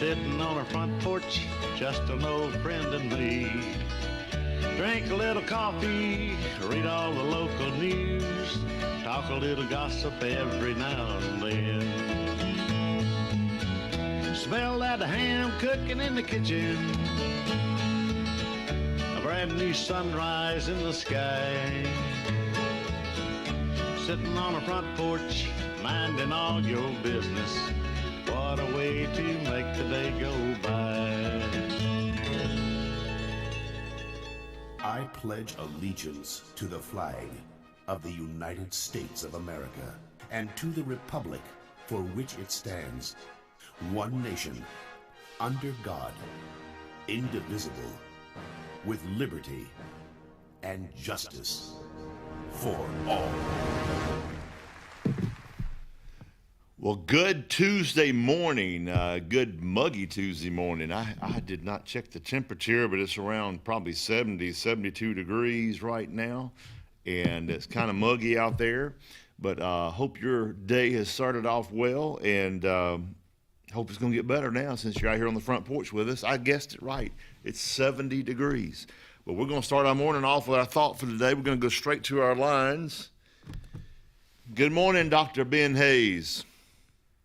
sitting on our front porch, just an old friend and me. Drink a little coffee, read all the local news, talk a little gossip every now and then. Smell that ham cooking in the kitchen, a brand new sunrise in the sky. Sitting on our front porch, minding all your business. What a way to make the day go by. I pledge allegiance to the flag of the United States of America and to the republic for which it stands, one nation, under God, indivisible, with liberty and justice for all. Well, good Tuesday morning, good muggy Tuesday morning. I did not check the temperature, but it's around probably 70, 72 degrees right now, and it's kind of muggy out there. But hope your day has started off well, and hope it's going to get better now since you're out here on the front porch with us. I guessed it right. It's 70 degrees. But we're going to start our morning off with our thought for today. We're going to go straight to our lines. Good morning, Dr. Ben Hayes.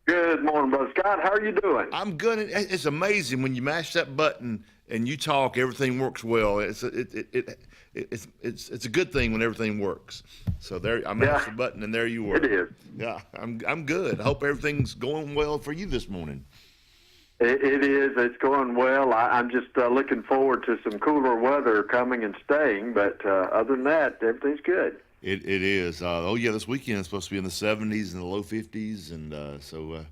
Good morning, Brother Scott. How are you doing? I'm good. It's amazing when you mash that button and you talk, everything works well. It's a good thing when everything works. So there, I mashed the button and there you were. It is. Yeah, I'm good. I hope everything's going well for you this morning. It is. It's going well. I'm just looking forward to some cooler weather coming and staying. But other than that, everything's good. It is. This weekend is supposed to be in the 70s and the low 50s, and so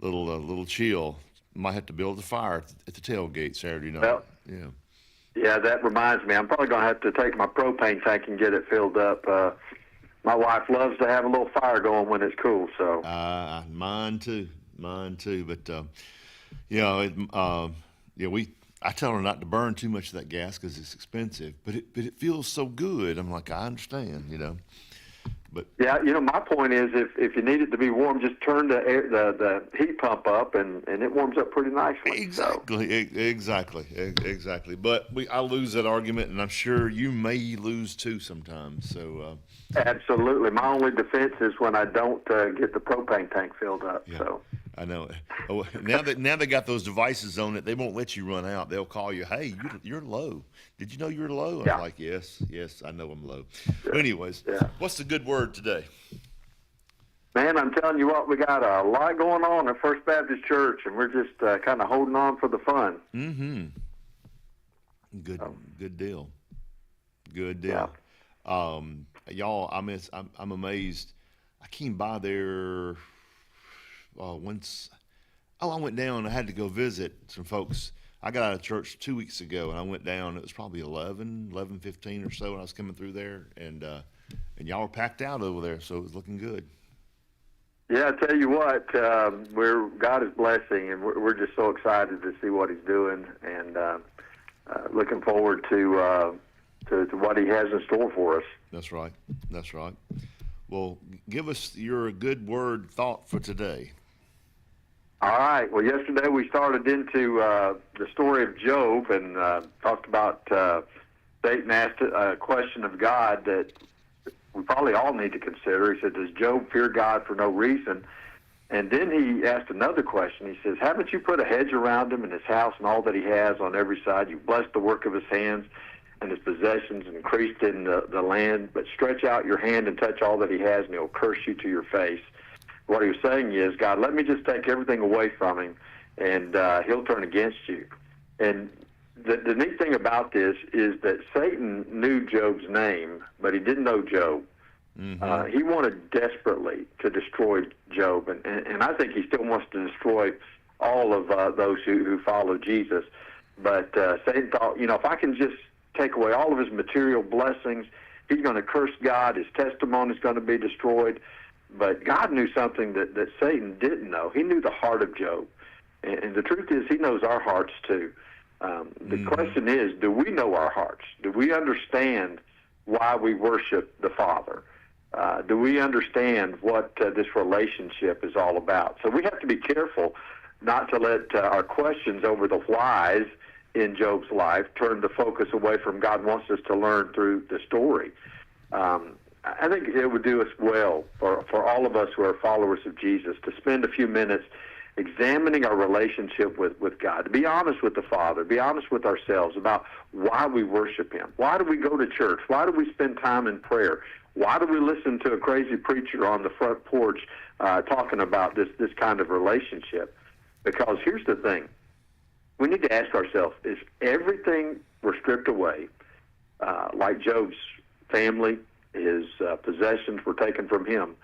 little chill. Might have to build a fire at the tailgate Saturday night. Well, yeah, that reminds me. I'm probably going to have to take my propane tank and get it filled up. My wife loves to have a little fire going when it's cool. So mine too. But I tell her not to burn too much of that gas because it's expensive, but it feels so good. I'm like, I understand, But yeah, my point is, if you need it to be warm, just turn the heat pump up, and it warms up pretty nicely. Exactly. But I lose that argument, and I'm sure you may lose too sometimes. So absolutely, my only defense is when I don't get the propane tank filled up. Yeah. So. I know. Oh, now they got those devices on it. They won't let you run out. They'll call you. Hey, you're low. Did you know you're low? Yeah. I'm like, yes, I know I'm low. But anyways, What's the good word today? Man, I'm telling you what, we got a lot going on at First Baptist Church, and we're just kind of holding on for the fun. Mm-hmm. Good deal. Yeah. Y'all, I'm amazed. I came by there. I went down. I had to go visit some folks. I got out of church 2 weeks ago, and I went down. It was probably 11:15 or so when I was coming through there, and y'all were packed out over there, so it was looking good. Yeah, I tell you what, God is blessing, and we're just so excited to see what He's doing, and looking forward to what He has in store for us. That's right. Well, give us your good word thought for today. All right. Well, yesterday we started into the story of Job and talked about Satan asked a question of God that we probably all need to consider. He said, does Job fear God for no reason? And then he asked another question. He says, haven't you put a hedge around him and his house and all that he has on every side? You've blessed the work of his hands and his possessions and increased in the land, but stretch out your hand and touch all that he has, and he'll curse you to your face. What he was saying is, God, let me just take everything away from him, and he'll turn against you. And the neat thing about this is that Satan knew Job's name, but he didn't know Job. Mm-hmm. He wanted desperately to destroy Job, and I think he still wants to destroy all of those who follow Jesus. But Satan thought, if I can just take away all of his material blessings, he's going to curse God. His testimony is going to be destroyed. But God knew something that Satan didn't know. He knew the heart of Job. And the truth is, he knows our hearts too. The question is, do we know our hearts? Do we understand why we worship the Father? Do we understand what this relationship is all about? So we have to be careful not to let our questions over the whys in Job's life turn the focus away from God wants us to learn through the story. I think it would do us well for all of us who are followers of Jesus to spend a few minutes examining our relationship with God, to be honest with the Father, be honest with ourselves about why we worship Him. Why do we go to church? Why do we spend time in prayer? Why do we listen to a crazy preacher on the front porch talking about this kind of relationship? Because here's the thing. We need to ask ourselves, is everything were stripped away, like Job's family, his possessions were taken from him,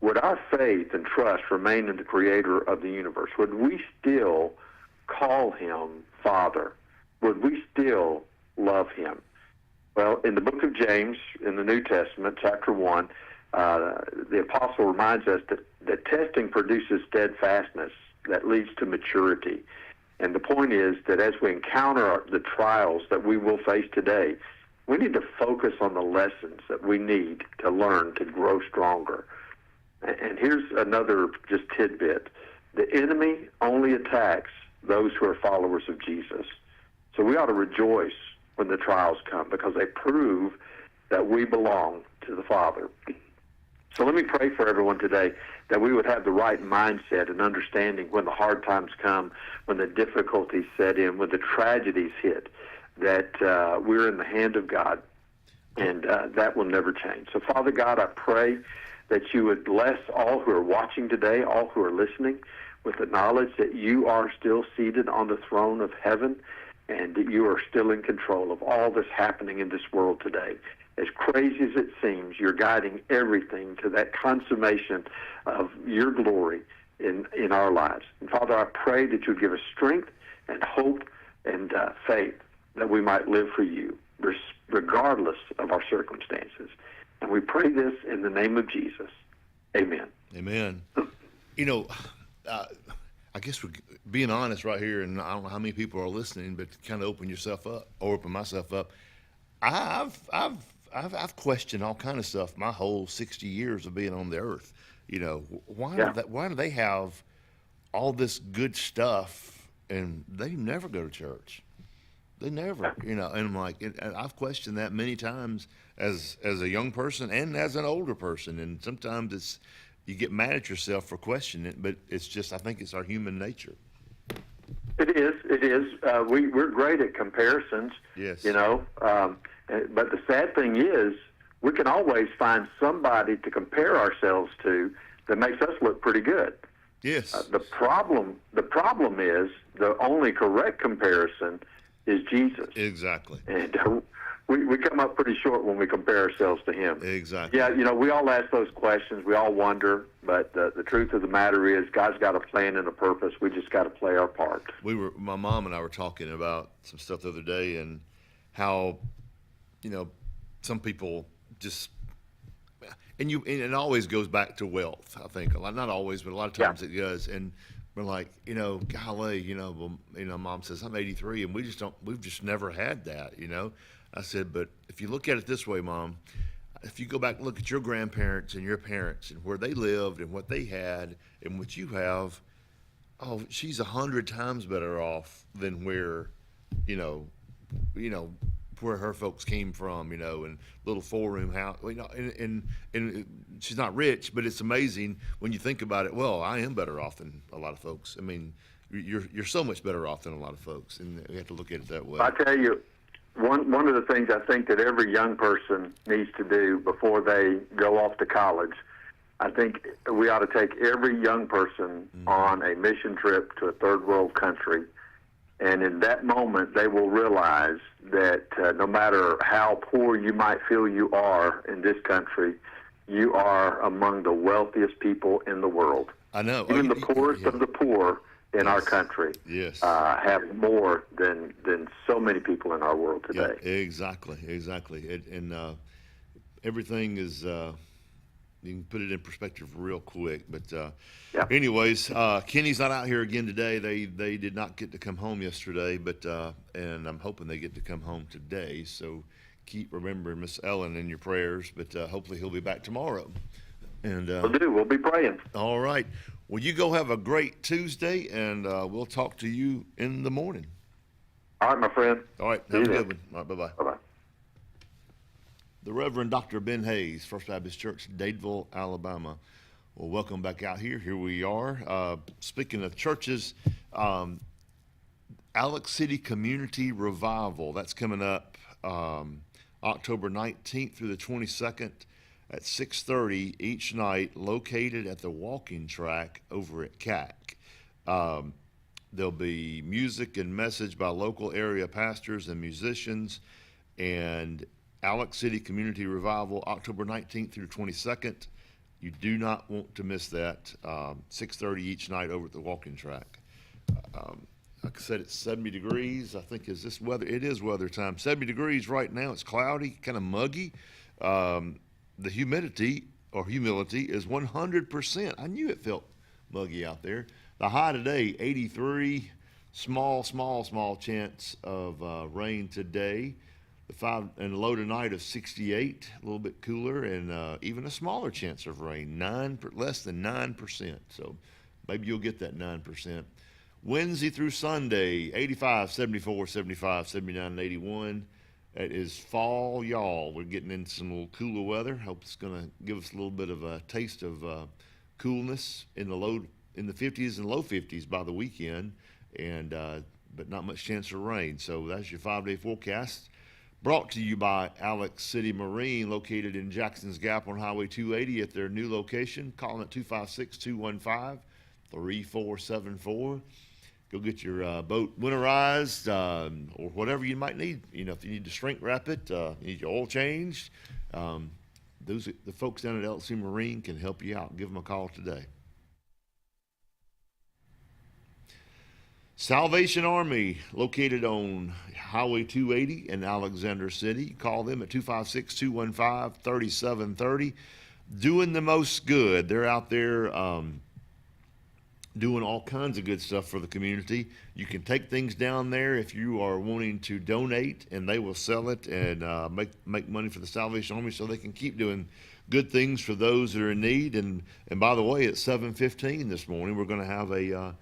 would our faith and trust remain in the Creator of the universe? Would we still call Him Father? Would we still love Him? Well, in the book of James, in the New Testament, chapter 1, the apostle reminds us that testing produces steadfastness that leads to maturity. And the point is that as we encounter the trials that we will face today, we need to focus on the lessons that we need to learn to grow stronger. And here's another just tidbit. The enemy only attacks those who are followers of Jesus. So we ought to rejoice when the trials come because they prove that we belong to the Father. So let me pray for everyone today that we would have the right mindset and understanding when the hard times come, when the difficulties set in, when the tragedies hit, that we're in the hand of God, and that will never change. So, Father God, I pray that you would bless all who are watching today, all who are listening, with the knowledge that you are still seated on the throne of heaven and that you are still in control of all that's happening in this world today. As crazy as it seems, you're guiding everything to that consummation of your glory in our lives. And Father, I pray that you would give us strength and hope and faith that we might live for you, regardless of our circumstances. And we pray this in the name of Jesus. Amen. Amen. You know, I guess we're being honest right here, and I don't know how many people are listening, but to kind of open yourself up, or open myself up. I've questioned all kind of stuff my whole 60 years of being on the earth. You know, why do they have all this good stuff and they never go to church? They never, you know, and I'm like, and I've questioned that many times as a young person and as an older person, and sometimes you get mad at yourself for questioning it, but it's just, I think it's our human nature. It is. We're great at comparisons. Yes. You know, but the sad thing is, we can always find somebody to compare ourselves to that makes us look pretty good. Yes. The problem is the only correct comparison is Jesus. Exactly. And we come up pretty short when we compare ourselves to him. Exactly. Yeah, you know, we all ask those questions. We all wonder. But the truth of the matter is God's got a plan and a purpose. We just got to play our part. My mom and I were talking about some stuff the other day and how, you know, some people just, and it always goes back to wealth, I think. Not always, but a lot of times it does. And we're like, you know, golly, you know, Mom says, I'm 83 and we've just never had that, you know. I said, but if you look at it this way, Mom, if you go back and look at your grandparents and your parents and where they lived and what they had and what you have, oh, she's 100 times better off than where, you know, where her folks came from, you know, and little 4-room house, you know, and she's not rich, but it's amazing when you think about it. Well, I am better off than a lot of folks. I mean, you're so much better off than a lot of folks, and we have to look at it that way. I tell you, one of the things I think that every young person needs to do before they go off to college, I think we ought to take every young person on a mission trip to a third world country. And in that moment, they will realize that no matter how poor you might feel you are in this country, you are among the wealthiest people in the world. I know. Even the poorest of the poor in our country have more than so many people in our world today. Yeah, exactly. And everything is... you can put it in perspective real quick, but anyways, Kenny's not out here again today. They did not get to come home yesterday, but and I'm hoping they get to come home today. So keep remembering Miss Ellen in your prayers, but hopefully he'll be back tomorrow. And we'll be praying. All right. Well, you go have a great Tuesday, and we'll talk to you in the morning. All right, my friend. All right, See have you a then. good one. All right, bye-bye. Bye-bye. The Reverend Dr. Ben Hayes, First Baptist Church, Dadeville, Alabama. Well, welcome back out here. Here we are. Speaking of churches, Alex City Community Revival. That's coming up October 19th through the 22nd at 6:30 each night, located at the walking track over at CAC. There'll be music and message by local area pastors and musicians, and Alex City Community Revival, October 19th through 22nd. You do not want to miss that. 6:30 each night over at the walking track. Like I said, it's 70 degrees. I think is this weather? It is weather time. 70 degrees right now. It's cloudy, kind of muggy. The humidity is 100%. I knew it felt muggy out there. The high today, 83. Small chance of rain today. The low tonight of 68, a little bit cooler, and even a smaller chance of rain, less than 9%. So maybe you'll get that 9%. Wednesday through Sunday, 85, 74, 75, 79, and 81. It is fall, y'all. We're getting into some little cooler weather. Hope it's going to give us a little bit of a taste of coolness in the 50s and low 50s by the weekend, and but not much chance of rain. So that's your 5-day forecast. Brought to you by Alex City Marine, located in Jackson's Gap on Highway 280 at their new location. Call them at 256-215-3474. Go get your boat winterized or whatever you might need. You know, if you need to shrink wrap it, you need your oil changed. The folks down at LC Marine can help you out. Give them a call today. Salvation Army, located on Highway 280 in Alexander City. Call them at 256-215-3730. Doing the most good. They're out there doing all kinds of good stuff for the community. You can take things down there if you are wanting to donate, and they will sell it and make money for the Salvation Army so they can keep doing good things for those that are in need. And by the way, at 7:15 this morning, we're going to have a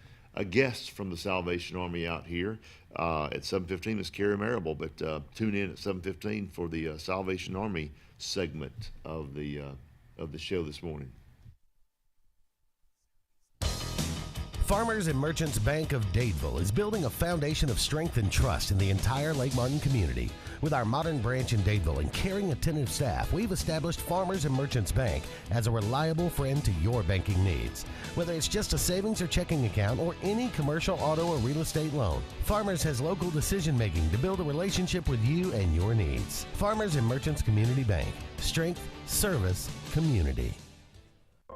guest from the Salvation Army out here at 7:15. It's Carrie Marable, but tune in at 7:15 for the Salvation Army segment of the show this morning. Farmers and Merchants Bank of Dadeville is building a foundation of strength and trust in the entire Lake Martin community. With our modern branch in Dadeville and caring, attentive staff, we've established Farmers and Merchants Bank as a reliable friend to your banking needs. Whether it's just a savings or checking account or any commercial, auto, or real estate loan, Farmers has local decision-making to build a relationship with you and your needs. Farmers and Merchants Community Bank. Strength, service, community.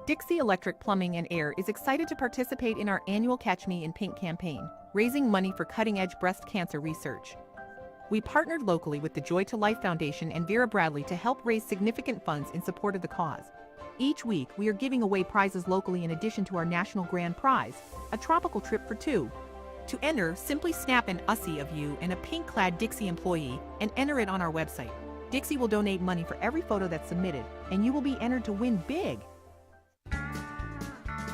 Dixie Electric Plumbing and Air is excited to participate in our annual Catch Me in Pink campaign, raising money for cutting-edge breast cancer research. We partnered locally with the Joy to Life Foundation and Vera Bradley to help raise significant funds in support of the cause. Each week, we are giving away prizes locally in addition to our national grand prize, a tropical trip for two. To enter, simply snap an USSI of you and a pink-clad Dixie employee and enter it on our website. Dixie will donate money for every photo that's submitted, and you will be entered to win big.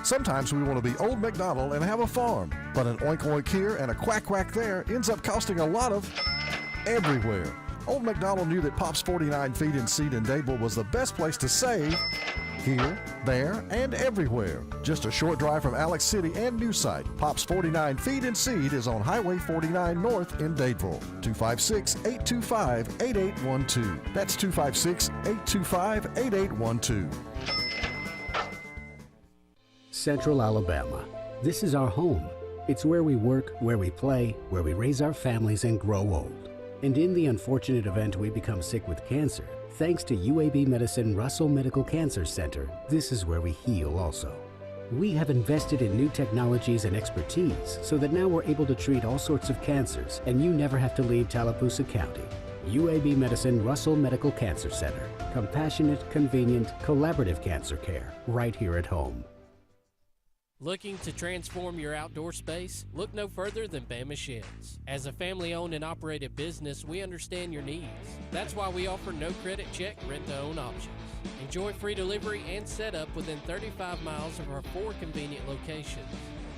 Sometimes we want to be Old MacDonald and have a farm, but an oink oink here and a quack quack there ends up costing a lot of everywhere. Old MacDonald knew that Pop's 49 Feed and Seed in Dadeville was the best place to save here, there, and everywhere. Just a short drive from Alex City and new site. Pop's 49 Feed and Seed is on Highway 49 North in Dadeville. 256-825-8812. That's 256-825-8812. Central Alabama. This is our home. It's where we work, where we play, where we raise our families and grow old. And in the unfortunate event we become sick with cancer, thanks to UAB Medicine Russell Medical Cancer Center, this is where we heal also. We have invested in new technologies and expertise so that now we're able to treat all sorts of cancers and you never have to leave Tallapoosa County. UAB Medicine Russell Medical Cancer Center. Compassionate, convenient, collaborative cancer care right here at home. Looking to transform your outdoor space? Look no further than Bama Sheds. As a family-owned and operated business, we understand your needs. That's why we offer no credit check rent-to-own options. Enjoy free delivery and setup within 35 miles of our 4 convenient locations.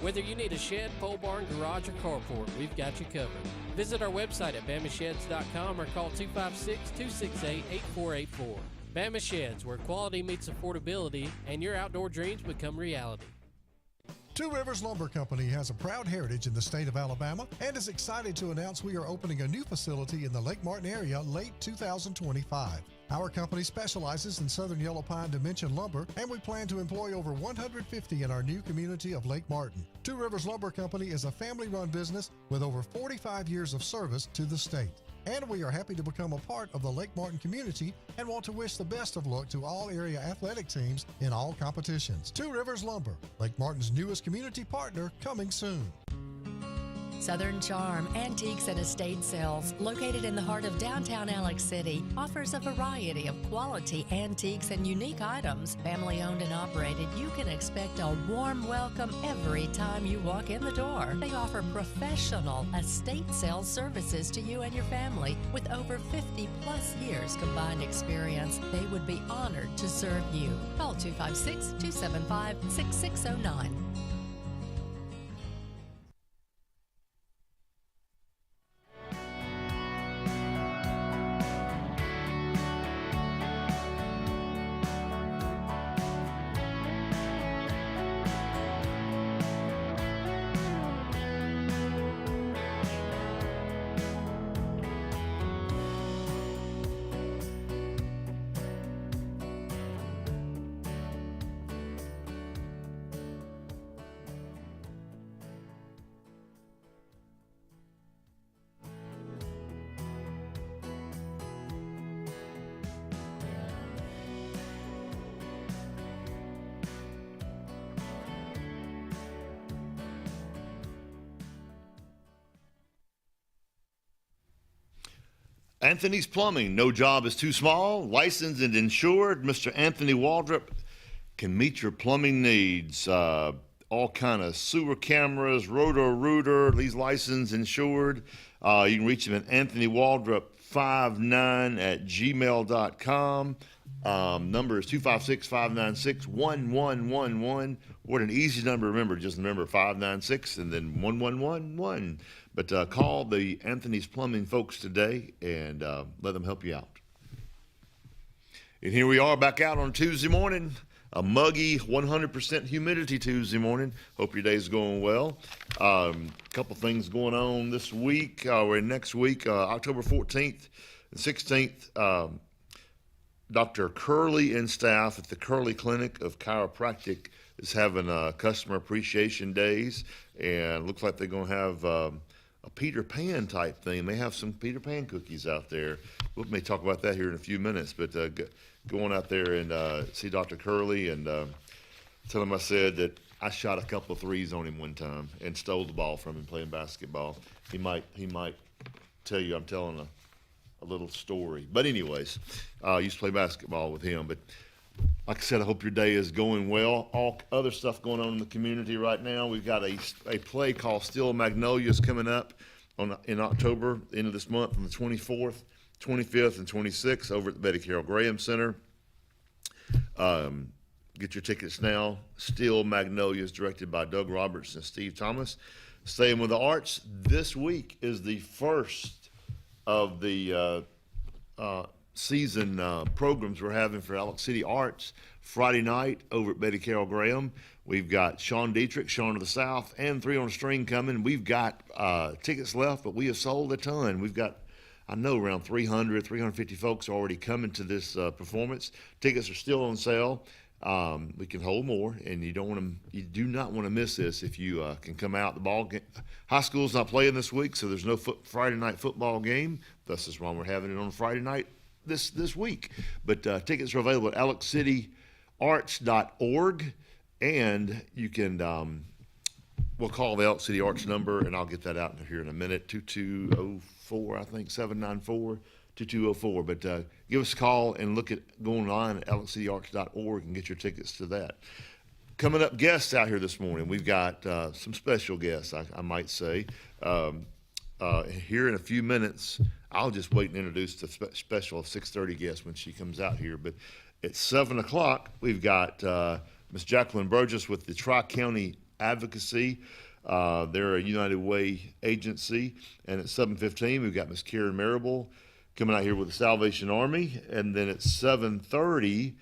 Whether you need a shed, pole barn, garage, or carport, we've got you covered. Visit our website at bamasheds.com or call 256-268-8484. Bama Sheds, where quality meets affordability and your outdoor dreams become reality. Two Rivers Lumber Company has a proud heritage in the state of Alabama and is excited to announce we are opening a new facility in the Lake Martin area late 2025. Our company specializes in southern yellow pine dimension lumber, and we plan to employ over 150 in our new community of Lake Martin. Two Rivers Lumber Company is a family-run business with over 45 years of service to the state. And we are happy to become a part of the Lake Martin community and want to wish the best of luck to all area athletic teams in all competitions. Two Rivers Lumber, Lake Martin's newest community partner, coming soon. Southern Charm Antiques and Estate Sales, located in the heart of downtown Alex City, offers a variety of quality antiques and unique items. Family owned and operated, you can expect a warm welcome every time you walk in the door. They offer professional estate sales services to you and your family. With over 50 plus years combined experience, they would be honored to serve you. Call 256-275-6609. Anthony's Plumbing. No job is too small. Licensed and insured. Mr. Anthony Waldrop can meet your plumbing needs. All kind of sewer cameras, rotor-rooter. He's licensed, insured. You can reach him at anthonywaldrop59@gmail.com. Number is 256-596-1111. What an easy number to remember. Just remember 596 and then 1111. But call the Anthony's Plumbing folks today and let them help you out. And here we are back out on Tuesday morning. A muggy 100% humidity Tuesday morning. Hope your day's going well. Couple things going on this week or next week, October 14th and 16th. Dr. Curley and staff at the Curley Clinic of Chiropractic is having customer appreciation days, and looks like they're going to have a Peter Pan type thing. They have some Peter Pan cookies out there. We may talk about that here in a few minutes, but go on out there and see Dr. Curley and tell him I said that I shot a couple of threes on him one time and stole the ball from him playing basketball. He might tell you I'm telling a little story. But anyways, I used to play basketball with him. But like I said, I hope your day is going well. All other stuff going on in the community right now. We've got a play called Still Magnolias coming up in October, the end of this month, on the 24th, 25th, and 26th over at the Betty Carroll Graham Center. Get your tickets now. Still Magnolias, directed by Doug Roberts and Steve Thomas. Staying with the arts, this week is the first of the season programs we're having for Alex City Arts. Friday night over at Betty Carroll Graham, we've got Sean Dietrich, Sean of the South, and Three on a String coming. We've got tickets left, but we have sold a ton. We've got, I know, around 350 folks already coming to this performance. Tickets are still on sale. We can hold more, and you do not want to miss this if you can come out. The ball game, high school's not playing this week, so there's no Friday night football game. Thus is why we're having it on Friday night this week. But tickets are available at alexcityarts.org, and you can we'll call the Alex City Arts number, and I'll get that out here in a minute. 2204, I think 794-2204. But give us a call and look at going on at alexcityarts.org and get your tickets to that. Coming up, guests out here this morning. We've got some special guests, I might say. Here in a few minutes, I'll just wait and introduce the special 6:30 guest when she comes out here. But At 7 o'clock, we've got Ms. Jacqueline Burgess with the Tri-County Advocacy. They're a United Way agency. And at 7:15, we've got Ms. Karen Marable coming out here with the Salvation Army. And then at 7:30,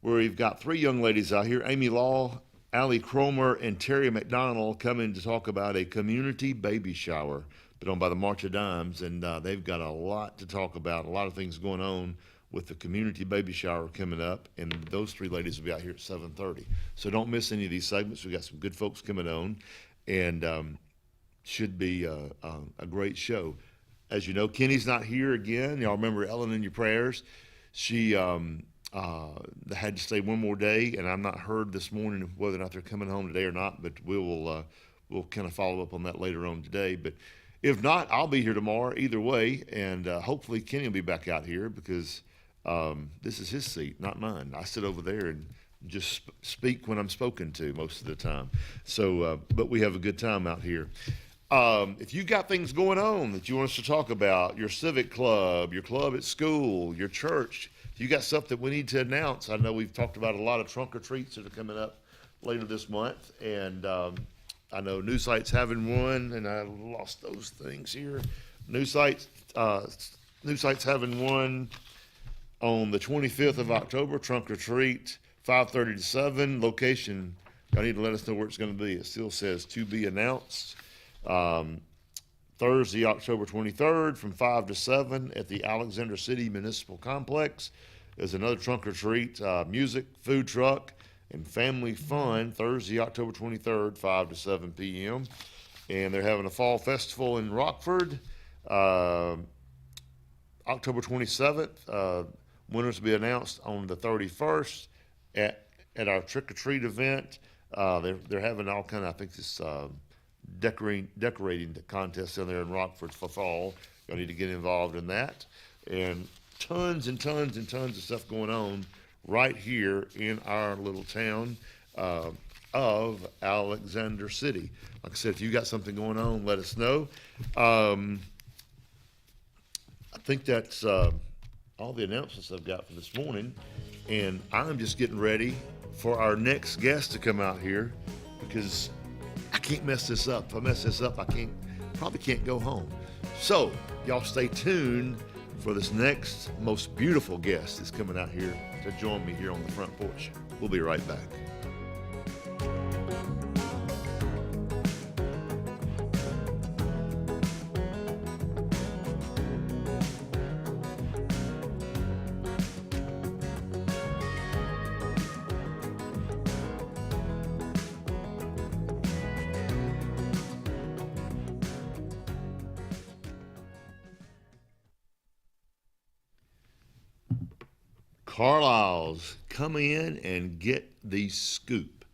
where we've got three young ladies out here, Amy Law, Allie Cromer, and Terry McDonald, coming to talk about a community baby shower put on by the March of Dimes. And they've got a lot to talk about, a lot of things going on with the community baby shower coming up, and those three ladies will be out here at 7:30. So don't miss any of these segments. We've got some good folks coming on, and should be a great show. As you know, Kenny's not here again. Y'all remember Ellen in your prayers. She had to stay one more day, and I'm not heard this morning whether or not they're coming home today or not, but we'll kind of follow up on that later on today. But if not, I'll be here tomorrow either way, and hopefully Kenny will be back out here because this is his seat, not mine. I sit over there and just speak when I'm spoken to most of the time. So, but we have a good time out here. If you got things going on that you want us to talk about, your civic club, your club at school, your church, if you got stuff that we need to announce, I know we've talked about a lot of trunk or treats that are coming up later this month, and I know New Sight's having one, and I lost those things here. New Sight's having one on the 25th of October, trunk or treat, 5:30 to 7. Location, I need to let us know where it's going to be. It still says to be announced. Thursday, October 23rd, from 5 to 7 at the Alexander City Municipal Complex. There's another trunk or treat, music, food truck, and family fun. Thursday, October 23rd, 5 to 7 p.m. And they're having a fall festival in Rockford, October 27th. Winners will be announced on the 31st at our trick-or-treat event. They're having all kind of, I think this decorating contest down there in Rockford for fall. Y'all need to get involved in that. And tons and tons and tons of stuff going on right here in our little town of Alexander City. Like I said, if you got something going on, let us know. I think that's all the announcements I've got for this morning, and I'm just getting ready for our next guest to come out here because I can't mess this up. If I mess this up, probably can't go home. So y'all stay tuned for this next most beautiful guest that's coming out here to join me here on the front porch. We'll be right back. Carlisle's come in and get the scoop.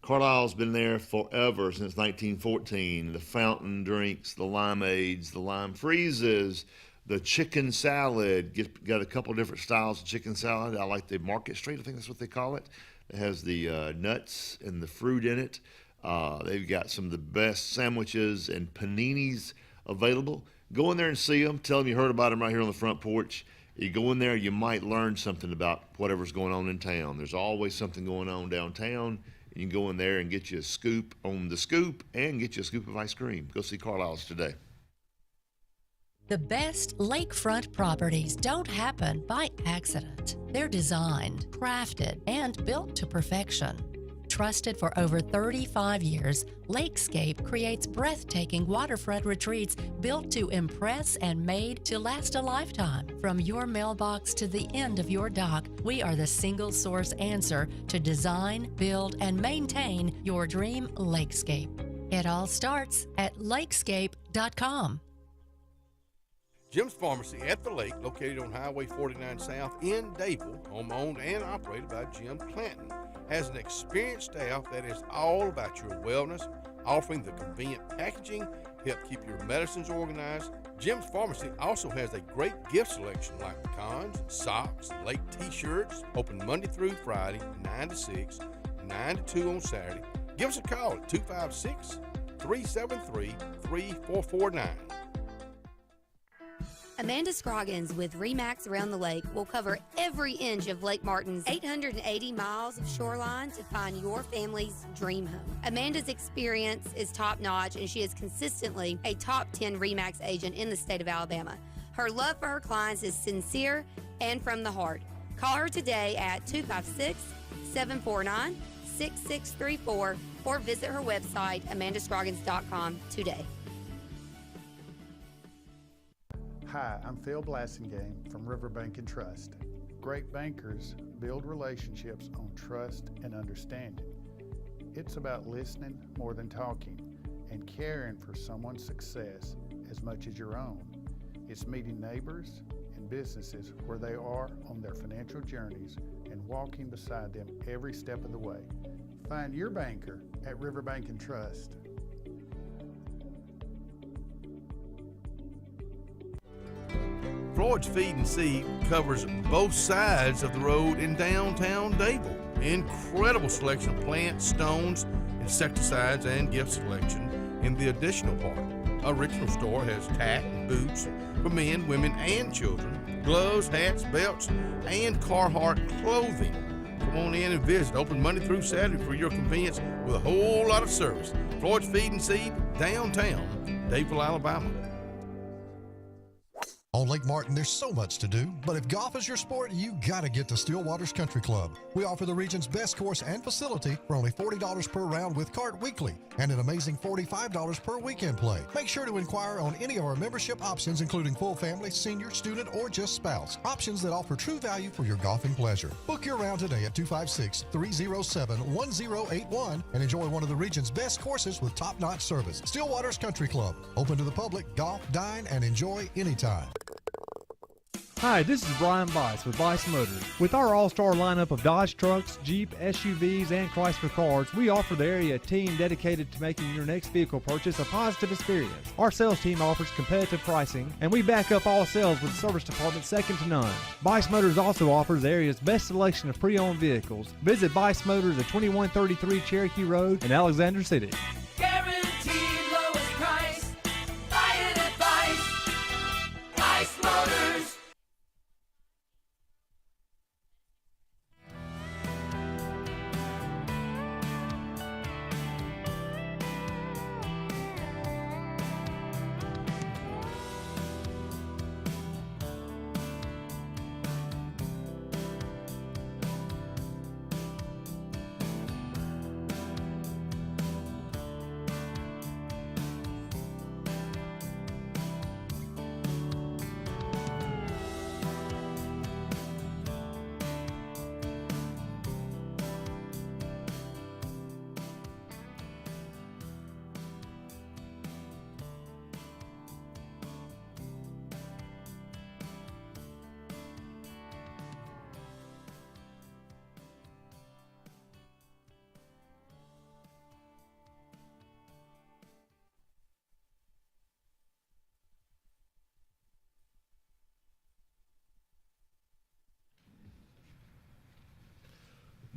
Carlisle's been there forever, since 1914. The fountain drinks, the limeades, the lime freezes, the chicken salad. Got a couple different styles of chicken salad. I like the Market Street, I think that's what they call it. It has the nuts and the fruit in it. They've got some of the best sandwiches and paninis available. Go in there and see them. Tell them you heard about them right here on the front porch. You go in there, you might learn something about whatever's going on in town. There's always something going on downtown. You can go in there and get you a scoop on the scoop and get you a scoop of ice cream. Go see Carlisle's today. The best lakefront properties don't happen by accident. They're designed, crafted, and built to perfection. Trusted for over 35 years, Lakescape creates breathtaking waterfront retreats built to impress and made to last a lifetime. From your mailbox to the end of your dock, we are the single source answer to design, build, and maintain your dream lakescape. It all starts at lakescape.com. Jim's Pharmacy at the Lake, located on Highway 49 South in Dadeville, home-owned and operated by Jim Clanton, has an experienced staff that is all about your wellness, offering the convenient packaging, help keep your medicines organized. Jim's Pharmacy also has a great gift selection like pecans, socks, lake t-shirts, open Monday through Friday, 9 to 6, 9 to 2 on Saturday. Give us a call at 256-373-3449. Amanda Scroggins with RE/MAX Around the Lake will cover every inch of Lake Martin's 880 miles of shoreline to find your family's dream home. Amanda's experience is top-notch, and she is consistently a top 10 RE/MAX agent in the state of Alabama. Her love for her clients is sincere and from the heart. Call her today at 256-749-6634 or visit her website, amandascroggins.com today. Hi, I'm Phil Blassingame from Riverbank and Trust. Great bankers build relationships on trust and understanding. It's about listening more than talking and caring for someone's success as much as your own. It's meeting neighbors and businesses where they are on their financial journeys and walking beside them every step of the way. Find your banker at Riverbank and Trust. Floyd's Feed and Seed covers both sides of the road in downtown Dable. Incredible selection of plants, stones, insecticides, and gift selection in the additional part. Original store has tack and boots for men, women, and children, gloves, hats, belts, and Carhartt clothing. Come on in and visit. Open Monday through Saturday for your convenience with a whole lot of service. Floyd's Feed and Seed, downtown Dable, Alabama. On Lake Martin, there's so much to do, but if golf is your sport, you gotta get to Stillwater's Country Club. We offer the region's best course and facility for only $40 per round with cart weekly and an amazing $45 per weekend play. Make sure to inquire on any of our membership options, including full family, senior, student, or just spouse. Options that offer true value for your golfing pleasure. Book your round today at 256-307-1081 and enjoy one of the region's best courses with top-notch service. Stillwater's Country Club. Open to the public, golf, dine, and enjoy anytime. Hi, this is Brian Bice with Bice Motors. With our all-star lineup of Dodge trucks, Jeep, SUVs, and Chrysler cars, we offer the area team dedicated to making your next vehicle purchase a positive experience. Our sales team offers competitive pricing, and we back up all sales with a service department second to none. Bice Motors also offers the area's best selection of pre-owned vehicles. Visit Bice Motors at 2133 Cherokee Road in Alexander City. Guaranteed lowest price. Buy it at Bice. Bice Motors.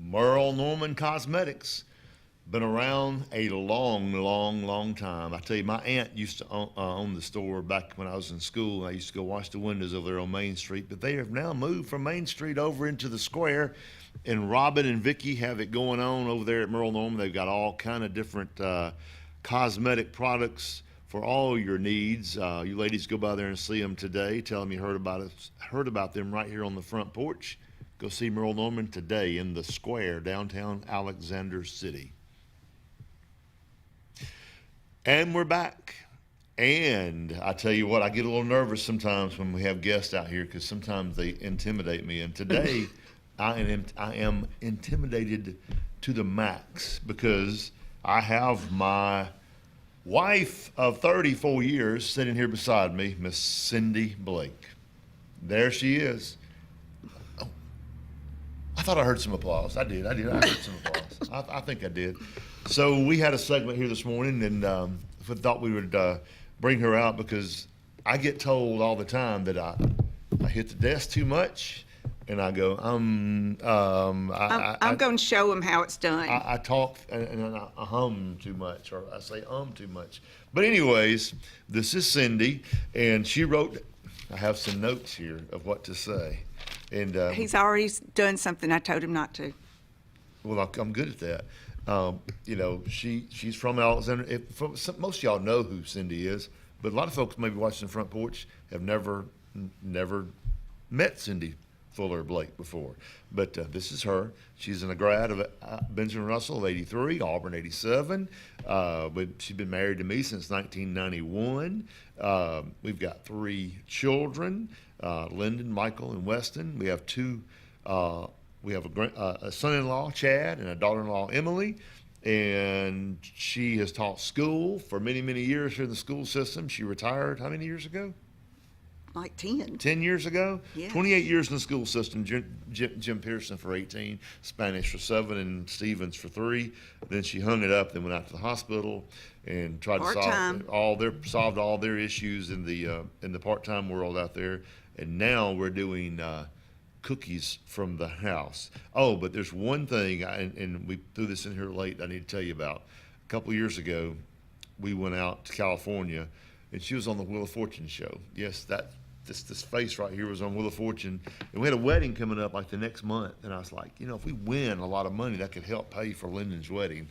Merle Norman Cosmetics. Been around a long time. I tell you, my aunt used to own the store back when I was in school. I used to go wash the windows over there on Main Street, but they have now moved from Main Street over into the square, and Robin and Vicky have it going on over there at Merle Norman. They've got all kind of different cosmetic products for all your needs. You ladies go by there and see them today. Tell them you heard about them right here on the front porch. Go see Merle Norman today in the square, downtown Alexander City. And we're back. And I tell you what, I get a little nervous sometimes when we have guests out here because sometimes they intimidate me. And today I am intimidated to the max because I have my wife of 34 years sitting here beside me, Miss Cindy Blake. There she is. I thought I heard some applause. I did. I heard some applause. I think I did. So we had a segment here this morning, and I thought we would bring her out because I get told all the time that I hit the desk too much, and I go, I'm going to show them how it's done. I talk and I hum too much, or I say too much. But anyways, this is Cindy, and she wrote I have some notes here of what to say. And He's already done something I told him not to. well, I'm good at that. You know, she's from Alexander. Most of y'all know who Cindy is, but a lot of folks maybe watching the Front Porch have never met Cindy Fuller Blake before. But this is her. She's a grad of Benjamin Russell of 83, Auburn 87. But she's been married to me since 1991. We've got 3 children, Lyndon, Michael, and Weston. We have we have a son-in-law, Chad, and a daughter-in-law, Emily. And she has taught school for many, many years here in the school system. She retired how many years ago? Like 10. 10 years ago? Yes. 28 years in the school system. Jim Pearson for 18, Spanish for 7, and Stevens for 3. Then she hung it up, then went out to the hospital and tried Part-time. to solved all their issues in the part-time world out there. And now we're doing cookies from the house. Oh, but there's one thing, and we threw this in here late, I need to tell you about. A couple years ago, we went out to California, and she was on the Wheel of Fortune show. Yes, this face right here was on Wheel of Fortune. And we had a wedding coming up like the next month. And I was like, you know, if we win a lot of money, that could help pay for Lyndon's wedding.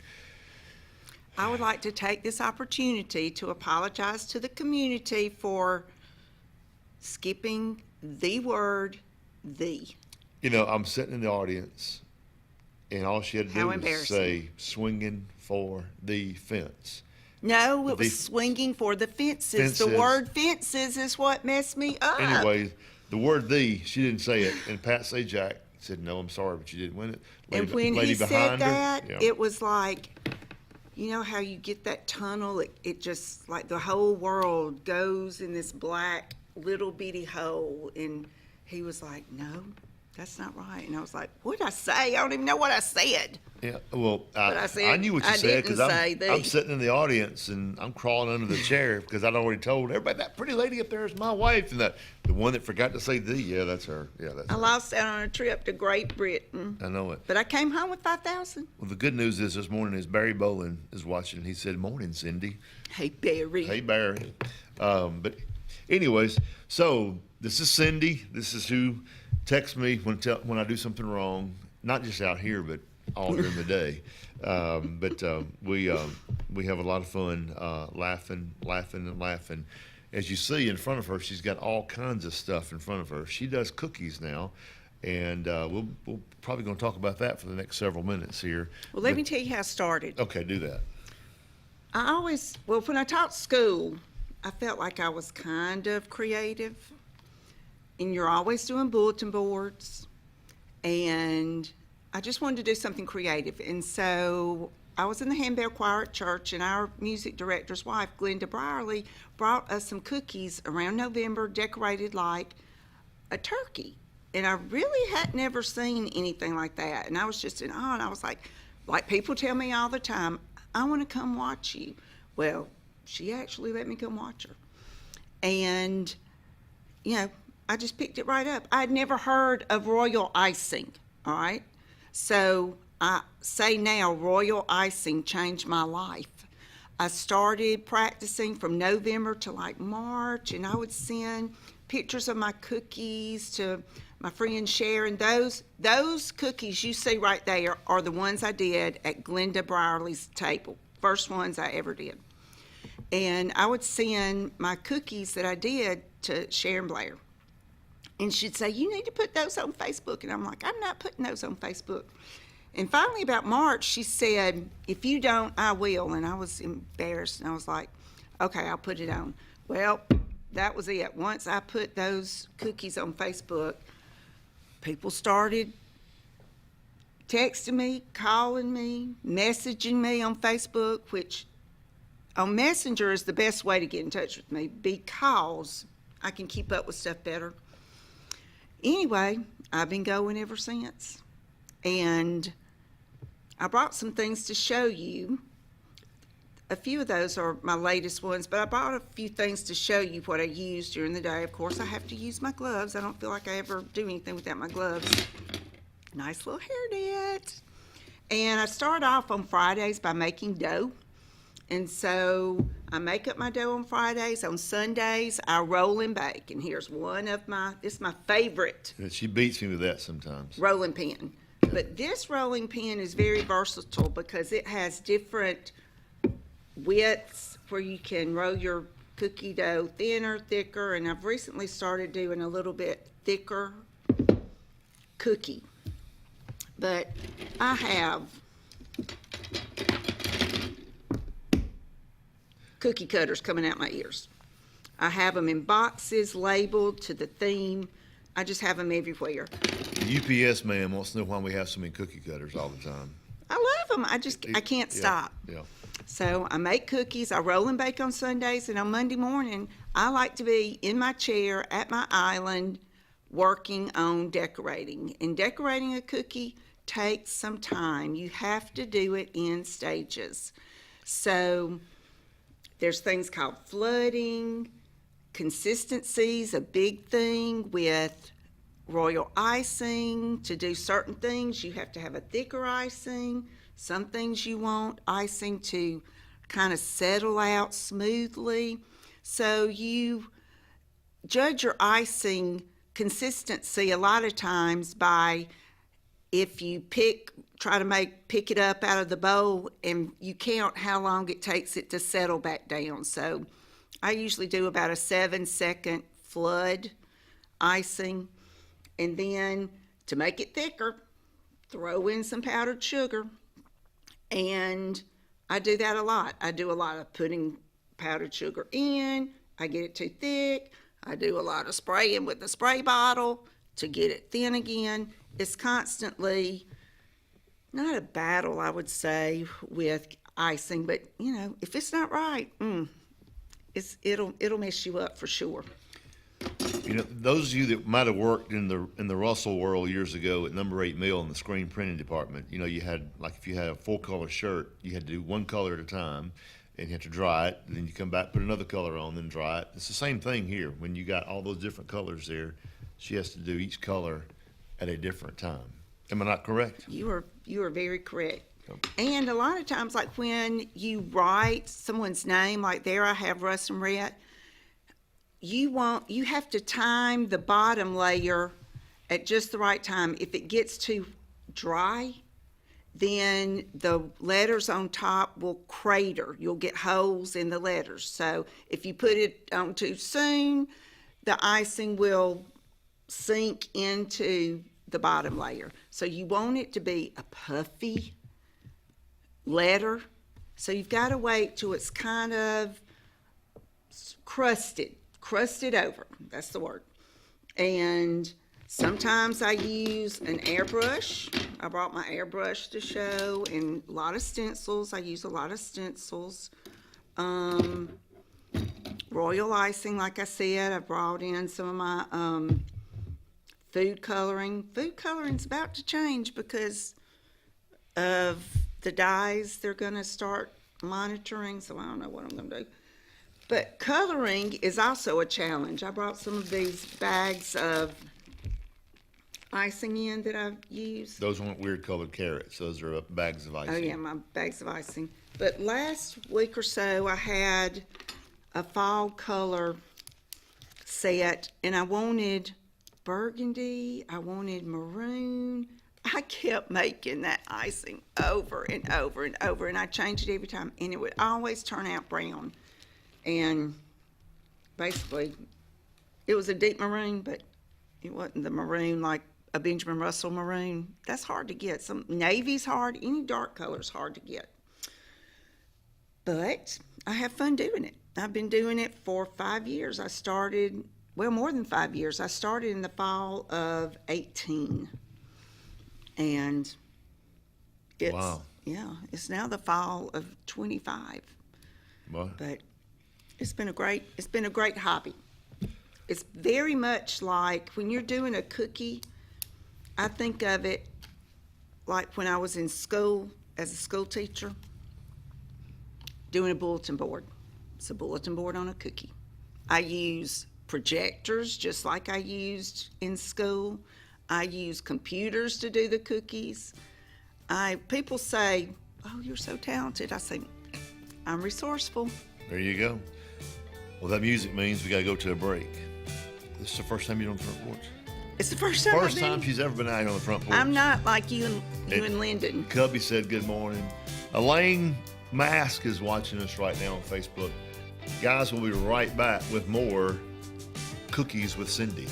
I would like to take this opportunity to apologize to the community for skipping the word "the." You know, I'm sitting in the audience, and all she had to do was say, swinging for the fence. No, it was swinging for the fences. The word fences is what messed me up. Anyway, the word "the," she didn't say it. And Pat Sajak said, no, I'm sorry, but you didn't win it. And when he said that, it was like, you know how you get that tunnel? It just, like the whole world goes in this black little bitty hole. And he was like, no, that's not right. And I was like, what did I say? I don't even know what I said. Yeah, well, I knew what you said because I'm I'm sitting in the audience and I'm crawling under the chair because I'd already told everybody that pretty lady up there is my wife, and the one that forgot to say "the," yeah, that's her. Yeah, that's I her. lost out on a trip to Great Britain. I know it. But I came home with 5,000. Well, the good news is this morning is Barry Bolin is watching. He said, "Morning, Cindy." Hey, Barry. Hey, Barry. But anyways, so this is Cindy. This is who texts me when I do something wrong, not just out here, but all during the day. But we have a lot of fun laughing. As you see in front of her, she's got all kinds of stuff in front of her. She does cookies now, and we'll probably going to talk about that for the next several minutes here. Well, let me tell you how it started. Okay, do that. When I taught school, I felt like I was kind of creative, and you're always doing bulletin boards, and I just wanted to do something creative. And so I was in the handbell choir at church, and our music director's wife, Glenda Brierly, brought us some cookies around November decorated like a turkey. And I really had never seen anything like that. And I was just in awe, and I was like people tell me all the time, I want to come watch you. Well, she actually let me come watch her. And, you know, I just picked it right up. I'd never heard of royal icing, all right? So I say now, royal icing changed my life. I started practicing from November to like March, and I would send pictures of my cookies to my friend Sharon. Those cookies you see right there are the ones I did at Glenda Brierly's table, first ones I ever did. And I would send my cookies that I did to Sharon Blair. And she'd say, you need to put those on Facebook. And I'm like, I'm not putting those on Facebook. And finally, about March, she said, if you don't, I will. And I was embarrassed. And I was like, okay, I'll put it on. Well, that was it. Once I put those cookies on Facebook, people started texting me, calling me, messaging me on Facebook, which on Messenger is the best way to get in touch with me because I can keep up with stuff better. Anyway, I've been going ever since. And I brought some things to show you. A few of those are my latest ones, but I brought a few things to show you what I used during the day. Of course, I have to use my gloves. I don't feel like I ever do anything without my gloves. Nice little hairnet. And I start off on Fridays by making dough. And so I make up my dough on Fridays. On Sundays, I roll and bake. And here's this is my favorite She beats me with that sometimes. rolling pin. But this rolling pin is very versatile because it has different widths where you can roll your cookie dough thinner, thicker, and I've recently started doing a little bit thicker cookie. But I have cookie cutters coming out my ears. I have them in boxes labeled to the theme. I just have them everywhere. The UPS man wants to know why we have so many cookie cutters all the time. I love them. I can't stop. Yeah. So I make cookies. I roll and bake on Sundays, and on Monday morning, I like to be in my chair at my island working on decorating. And decorating a cookie takes some time. You have to do it in stages. So there's things called flooding. Consistency's a big thing with royal icing. To do certain things, you have to have a thicker icing. Some things you want icing to kind of settle out smoothly. So you judge your icing consistency a lot of times by if you pick it up out of the bowl and you count how long it takes it to settle back down. So I usually do about a 7-second flood icing. And then to make it thicker, throw in some powdered sugar. And I do that a lot. I do a lot of putting powdered sugar in. I get it too thick. I do a lot of spraying with the spray bottle to get it thin again. It's constantly not a battle, I would say, with icing, but if it's not right, it'll mess you up for sure. Those of you that might have worked in the Russell world years ago at number 8 Mill in the screen printing department, you had, like, if you had a full color shirt, you had to do one color at a time, and you had to dry it, and then you come back, put another color on, then dry it. It's the same thing here. When you got all those different colors there, she has to do each color at a different time. Am I not correct? You are very correct. And a lot of times, like when you write someone's name, like there I have Russ and Rhett, you have to time the bottom layer at just the right time. If it gets too dry, then the letters on top will crater. You'll get holes in the letters. So if you put it on too soon, the icing will sink into the bottom layer. So you want it to be a puffy letter. So you've got to wait till it's kind of crusted over. That's the word. And sometimes I use an airbrush. I brought my airbrush to show, and a lot of stencils. I use a lot of stencils. Royal icing, like I said, I brought in some of my food coloring. Food coloring's about to change because of the dyes they're going to start monitoring, so I don't know what I'm going to do. But coloring is also a challenge. I brought some of these bags of icing in that I've used. Those weren't weird colored carrots. Those are bags of icing. Oh, yeah, my bags of icing. But last week or so, I had a fall color set, and I wanted burgundy. I wanted maroon. I kept making that icing over and over and over, and I changed it every time, and it would always turn out brown. And basically, it was a deep maroon, but it wasn't the maroon like a Benjamin Russell maroon. That's hard to get. Some navy's hard. Any dark color's hard to get. But I have fun doing it. I've been doing it for 5 years. I started, more than 5 years. I started in the fall of 18. And it's, wow. Yeah, it's now the fall of 25. Wow. But it's been a great hobby. It's very much like when you're doing a cookie, I think of it like when I was in school as a school teacher, doing a bulletin board. It's a bulletin board on a cookie. I use projectors just like I used in school. I use computers to do the cookies. People say, "Oh, you're so talented." I say, "I'm resourceful." There you go. Well, that music means we got to go to a break. This is the first time you're on the front porch? It's the first time. First time she's ever been out here on the front porch. I'm not like you and Lyndon. Cubby said good morning. Elaine Mask is watching us right now on Facebook. Guys, we'll be right back with more Cookies with Cindy.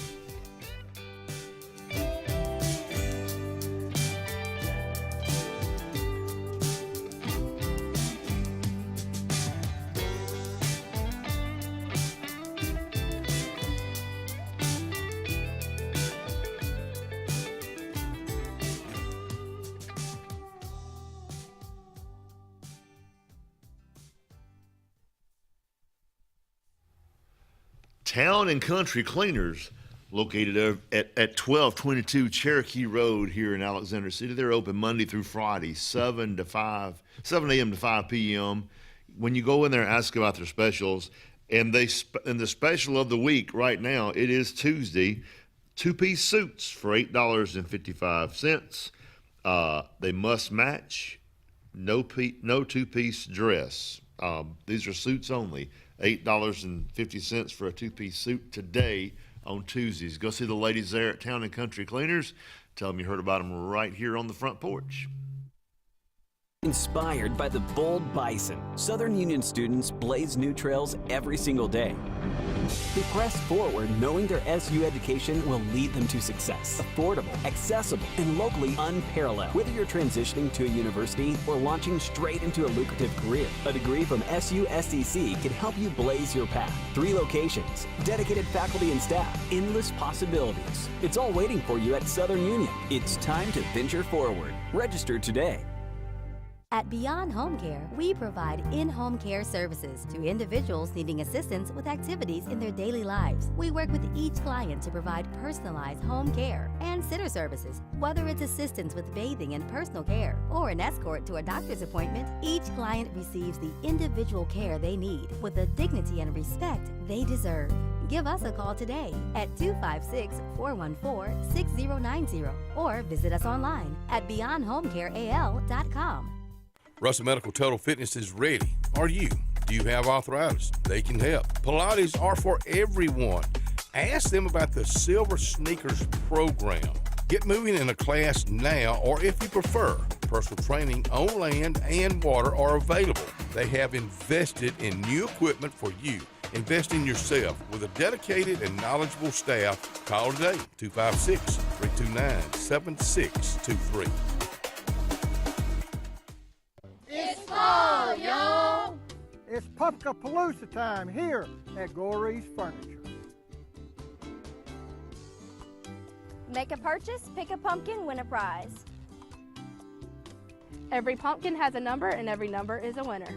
Town and Country Cleaners, located at 1222 Cherokee Road here in Alexander City. They're open Monday through Friday, 7 a.m. to 5 p.m. When you go in there, ask about their specials. And the special of the week right now, it is Tuesday, 2-piece suits for $8.55. They must match, no 2-piece dress. These are suits only. $8.50 for a 2-piece suit today on Tuesdays. Go see the ladies there at Town and Country Cleaners. Tell them you heard about them right here on the front porch. Inspired by the bold bison, Southern Union students blaze new trails every single day. They press forward knowing their SU education will lead them to success. Affordable, accessible, and locally unparalleled. Whether you're transitioning to a university or launching straight into a lucrative career, a degree from SU SDC can help you blaze your path. 3 locations, dedicated faculty and staff, endless possibilities. It's all waiting for you at Southern Union. It's time to venture forward. Register today. At Beyond Home Care, we provide in-home care services to individuals needing assistance with activities in their daily lives. We work with each client to provide personalized home care and sitter services. Whether it's assistance with bathing and personal care or an escort to a doctor's appointment, each client receives the individual care they need with the dignity and respect they deserve. Give us a call today at 256-414-6090 or visit us online at beyondhomecareal.com. Russell Medical Total Fitness is ready. Are you? Do you have arthritis? They can help. Pilates are for everyone. Ask them about the Silver Sneakers program. Get moving in a class now, or if you prefer, personal training on land and water are available. They have invested in new equipment for you. Invest in yourself with a dedicated and knowledgeable staff. Call today, 256-329-7623. It's fall, y'all! It's Pumpkapalooza time here at Gorey's Furniture. Make a purchase, pick a pumpkin, win a prize. Every pumpkin has a number, and every number is a winner.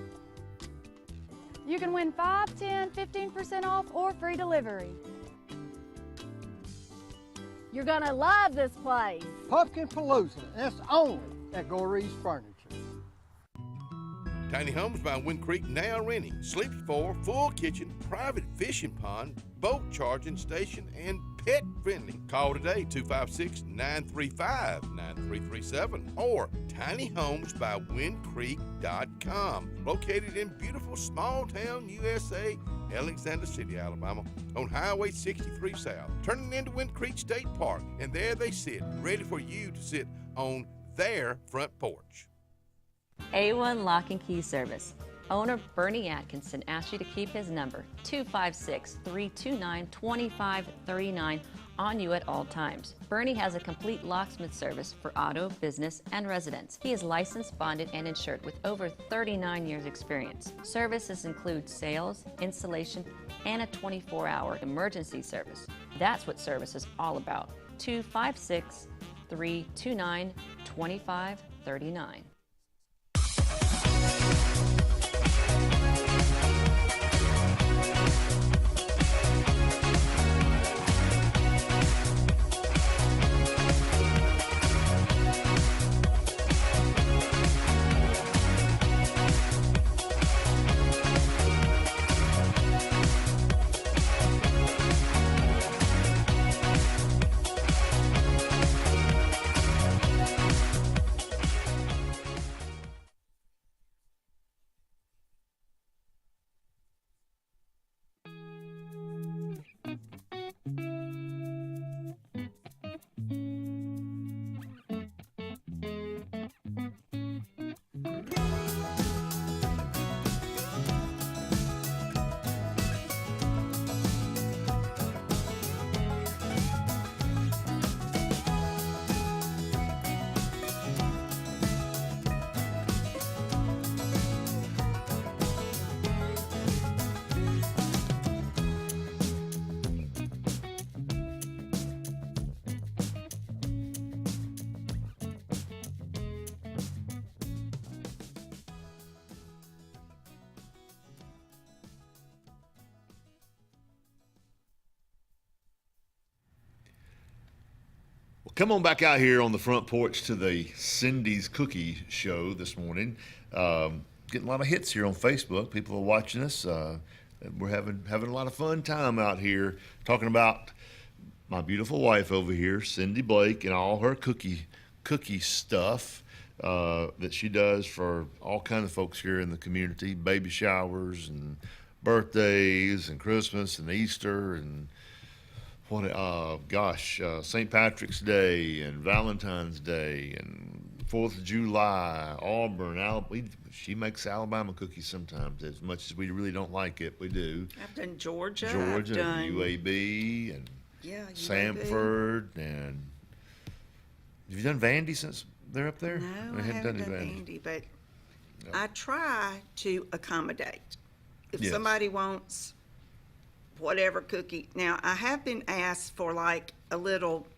You can win 5, 10, 15% off or free delivery. You're gonna love this place. Pumpkinpalooza, that's only at Gorey's Furniture. Tiny Homes by Wind Creek now renting. Sleepy 4, full kitchen, private fishing pond, boat charging station, and pet friendly. Call today, 256-935-9337 or tinyhomesbywindcreek.com. Located in beautiful small town USA, Alexander City, Alabama, on Highway 63 South, turning into Wind Creek State Park. And there they sit, ready for you to sit on their front porch. A1 Lock and Key Service. Owner Bernie Atkinson asks you to keep his number, 256-329-2539, on you at all times. Bernie has a complete locksmith service for auto, business, and residence. He is licensed, bonded, and insured with over 39 years experience. Services include sales, installation, and a 24-hour emergency service. That's what service is all about. 256-329-2539. Come on back out here on the front porch to the Cindy's Cookie Show this morning. Getting a lot of hits here on Facebook. People are watching us. We're having a lot of fun time out here talking about my beautiful wife over here, Cindy Blake, and all her cookie stuff that she does for all kinds of folks here in the community, baby showers and birthdays and Christmas and Easter and St. Patrick's Day and Valentine's Day and 4th of July, Auburn, Alabama. She makes Alabama cookies sometimes. As much as we really don't like it, we do. I've done Georgia. I've done done UAB and UAB. Sanford. And have you done Vandy since they're up there? No, I haven't done Vandy, but I try to accommodate. If somebody wants whatever cookie. Now, I have been asked for like a little,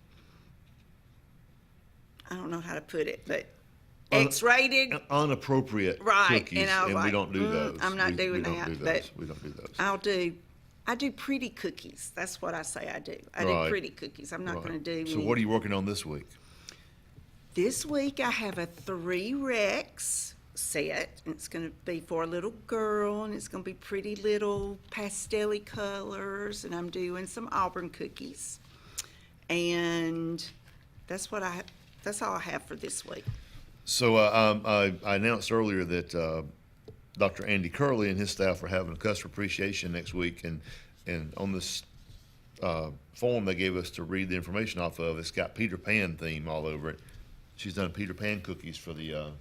I don't know how to put it, but X-rated. Unappropriate cookies, and I was like, we don't do those. I'm not doing we that. Don't do those. We don't do those. I do pretty cookies. That's what I say I do. I do pretty cookies. I'm not going to do So what are you working on this week? This week I have a 3 Rex set, and it's going to be for a little girl, and it's going to be pretty little pastel-y colors, and I'm doing some Auburn cookies, and that's all I have for this week. So I announced earlier that Dr. Andy Curley and his staff are having a customer appreciation next week, and on this form they gave us to read the information off of, it's got Peter Pan theme all over it. She's done Peter Pan cookies for the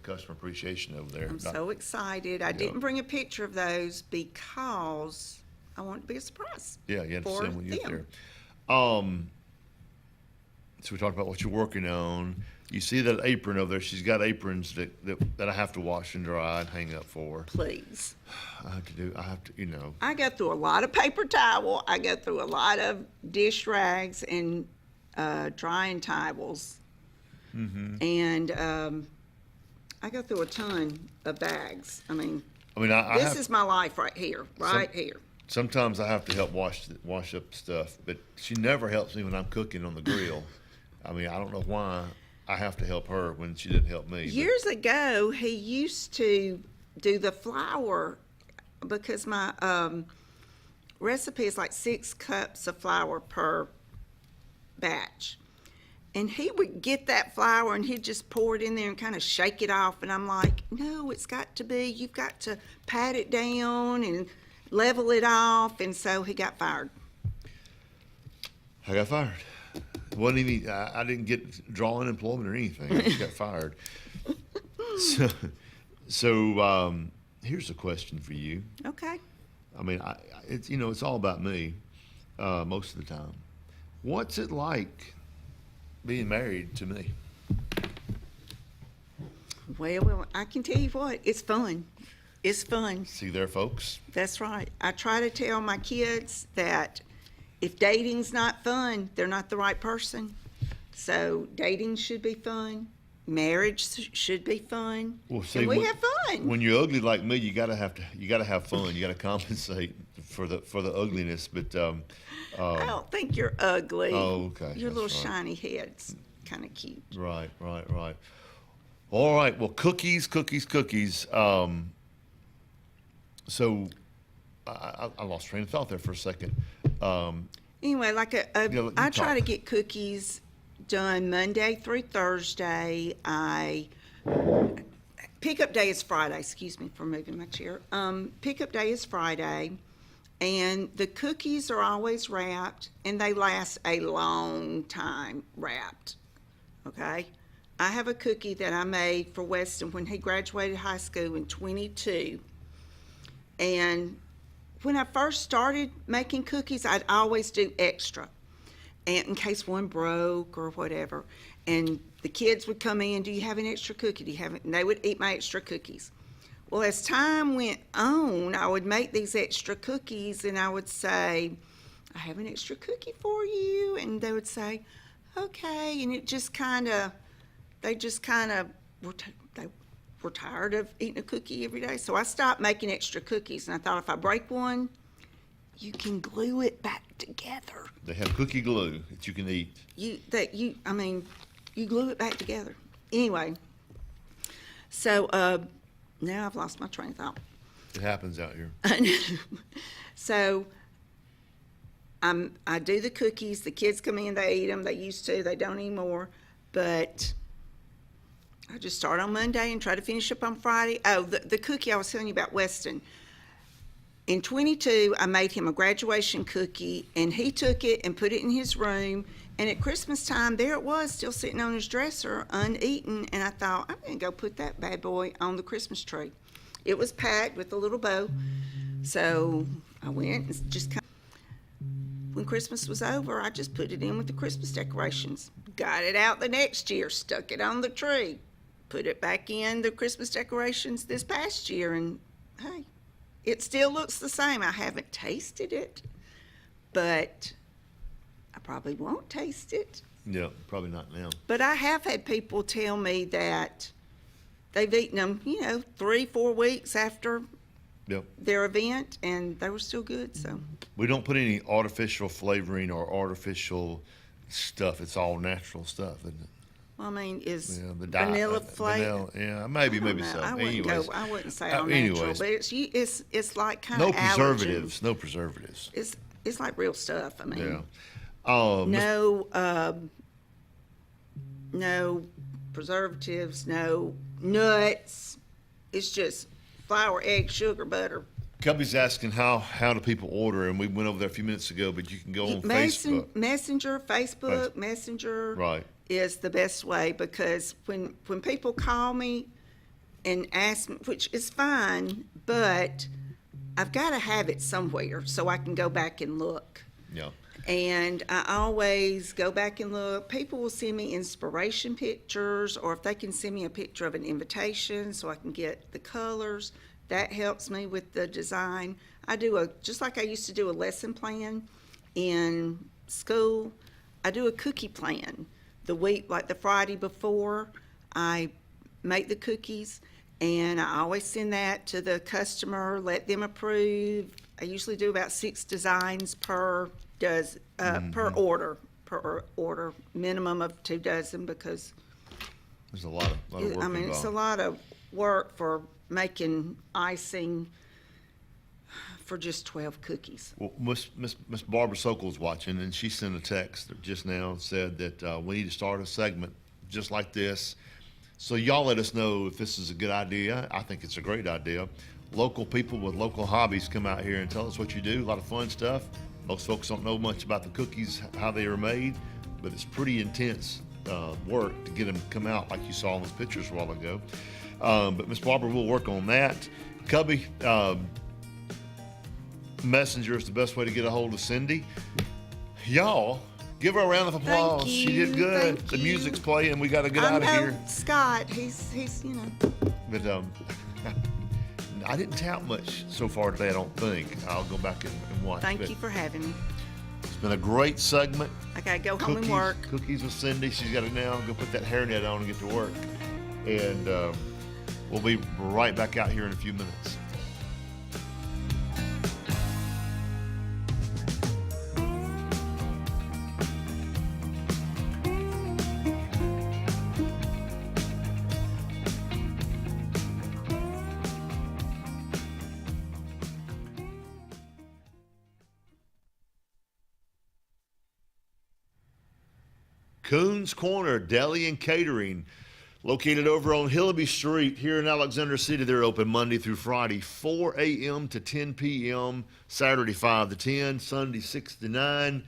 customer appreciation over there. I'm so excited. I didn't bring a picture of those because I want it to be a surprise. Yeah, you had to for send when you get them. there. So we talked about what you're working on. You see that apron over there? She's got aprons that I have to wash and dry and hang up for her. Please. I have to, I go through a lot of paper towel. I go through a lot of dish rags and drying towels. Mm-hmm. And I go through a ton of bags. I mean, this is my life right here, here. Sometimes I have to help wash up stuff, but she never helps me when I'm cooking on the grill. I don't know why I have to help her when she didn't help me. Years ago, he used to do the flour because my recipe is like 6 cups of flour per batch. And he would get that flour and he'd just pour it in there and kind of shake it off. And I'm like, no, you've got to pat it down and level it off. And so he got fired. I got fired. Wasn't even, I didn't get draw unemployment or anything. I just got fired. So here's a question for you. Okay. It's all about me most of the time. What's it like being married to me? Well, I can tell you what, it's fun. It's fun. See there, folks? That's right. I try to tell my kids that if dating's not fun, they're not the right person. So dating should be fun. Marriage should be fun. Well, see, and we have fun. When you're ugly like me, you gotta have fun. You gotta compensate for the ugliness. But I don't think you're ugly. Oh, okay. Your little shiny head's kind of cute. Right. All right. Well, cookies. So I lost train of thought there for a second. Anyway, I try to get cookies done Monday through Thursday. Pickup day is Friday. Excuse me for moving my chair. Pickup day is Friday, and the cookies are always wrapped, and they last a long time wrapped. Okay, I have a cookie that I made for Weston when he graduated high school in 22, and when I first started making cookies, I'd always do extra, and in case one broke or whatever. And the kids would come in, do you have an extra cookie? Do you have it? And they would eat my extra cookies. Well, as time went on, I would make these extra cookies, and I would say, I have an extra cookie for you. And they would say, okay. And they just kind of were tired of eating a cookie every day. So I stopped making extra cookies, and I thought if I break one, you can glue it back together. They have cookie glue that you can eat. You glue it back together. Anyway, so now I've lost my train of thought. It happens out here. So I do the cookies. The kids come in, they eat them. They used to. They don't anymore. But I just start on Monday and try to finish up on Friday. Oh, the cookie I was telling you about, Weston. In 22, I made him a graduation cookie, and he took it and put it in his room. And at Christmas time, there it was, still sitting on his dresser, uneaten. And I thought, I'm going to go put that bad boy on the Christmas tree. It was packed with a little bow. So I went and just when Christmas was over, I just put it in with the Christmas decorations. Got it out the next year, stuck it on the tree, put it back in the Christmas decorations this past year, and hey, it still looks the same. I haven't tasted it, but I probably won't taste it. Yeah, probably not now. But I have had people tell me that they've eaten them, 3-4 weeks after their event, and they were still good. So we don't put any artificial flavoring or artificial stuff. It's all natural stuff, isn't it? Well, I mean, is the vanilla flavor? Yeah, maybe so. I wouldn't say all anyways, natural, but it's like kind no of preservatives. No preservatives. It's like real stuff. I mean, no preservatives, no nuts. It's just flour, egg, sugar, butter. Cubby's asking how do people order, and we went over there a few minutes ago, but you can go on Facebook. Messenger right. is the best way, because when people call me and ask me, which is fine, but I've got to have it somewhere so I can go back and look. Yeah. And I always go back and look. People will send me inspiration pictures, or if they can send me a picture of an invitation so I can get the colors, that helps me with the design. I do just like I used to do a lesson plan in school, I do a cookie plan. The week, like the Friday before, I make the cookies, and I always send that to the customer, let them approve. I usually do about 6 designs per order, minimum of 2 dozen, because there's a lot of work involved. It's a lot of work for making icing for just 12 cookies. Well, Miss Barbara Sokol's watching, and she sent a text just now and said that we need to start a segment just like this. So y'all let us know if this is a good idea. I think it's a great idea. Local people with local hobbies come out here and tell us what you do. A lot of fun stuff. Most folks don't know much about the cookies, how they are made, but it's pretty intense work to get them to come out like you saw in those pictures a while ago. But Miss Barbara will work on that. Cubby, Messenger is the best way to get a hold of Cindy. Y'all, give her a round of applause. She did good. The music's playing. We got to get out of here. Scott, he's But I didn't tout much so far today, I don't think. I'll go back and watch. Thank you for having me. It's been a great segment. I got to go home and work. Cookies with Cindy. She's got to now go put that hairnet on and get to work. And we'll be right back out here in a few minutes. Coons Corner Deli and Catering, located over on Hillaby Street here in Alexander City. They're open Monday through Friday, 4 a.m. to 10 p.m., Saturday 5 to 10, Sunday 6 to 9.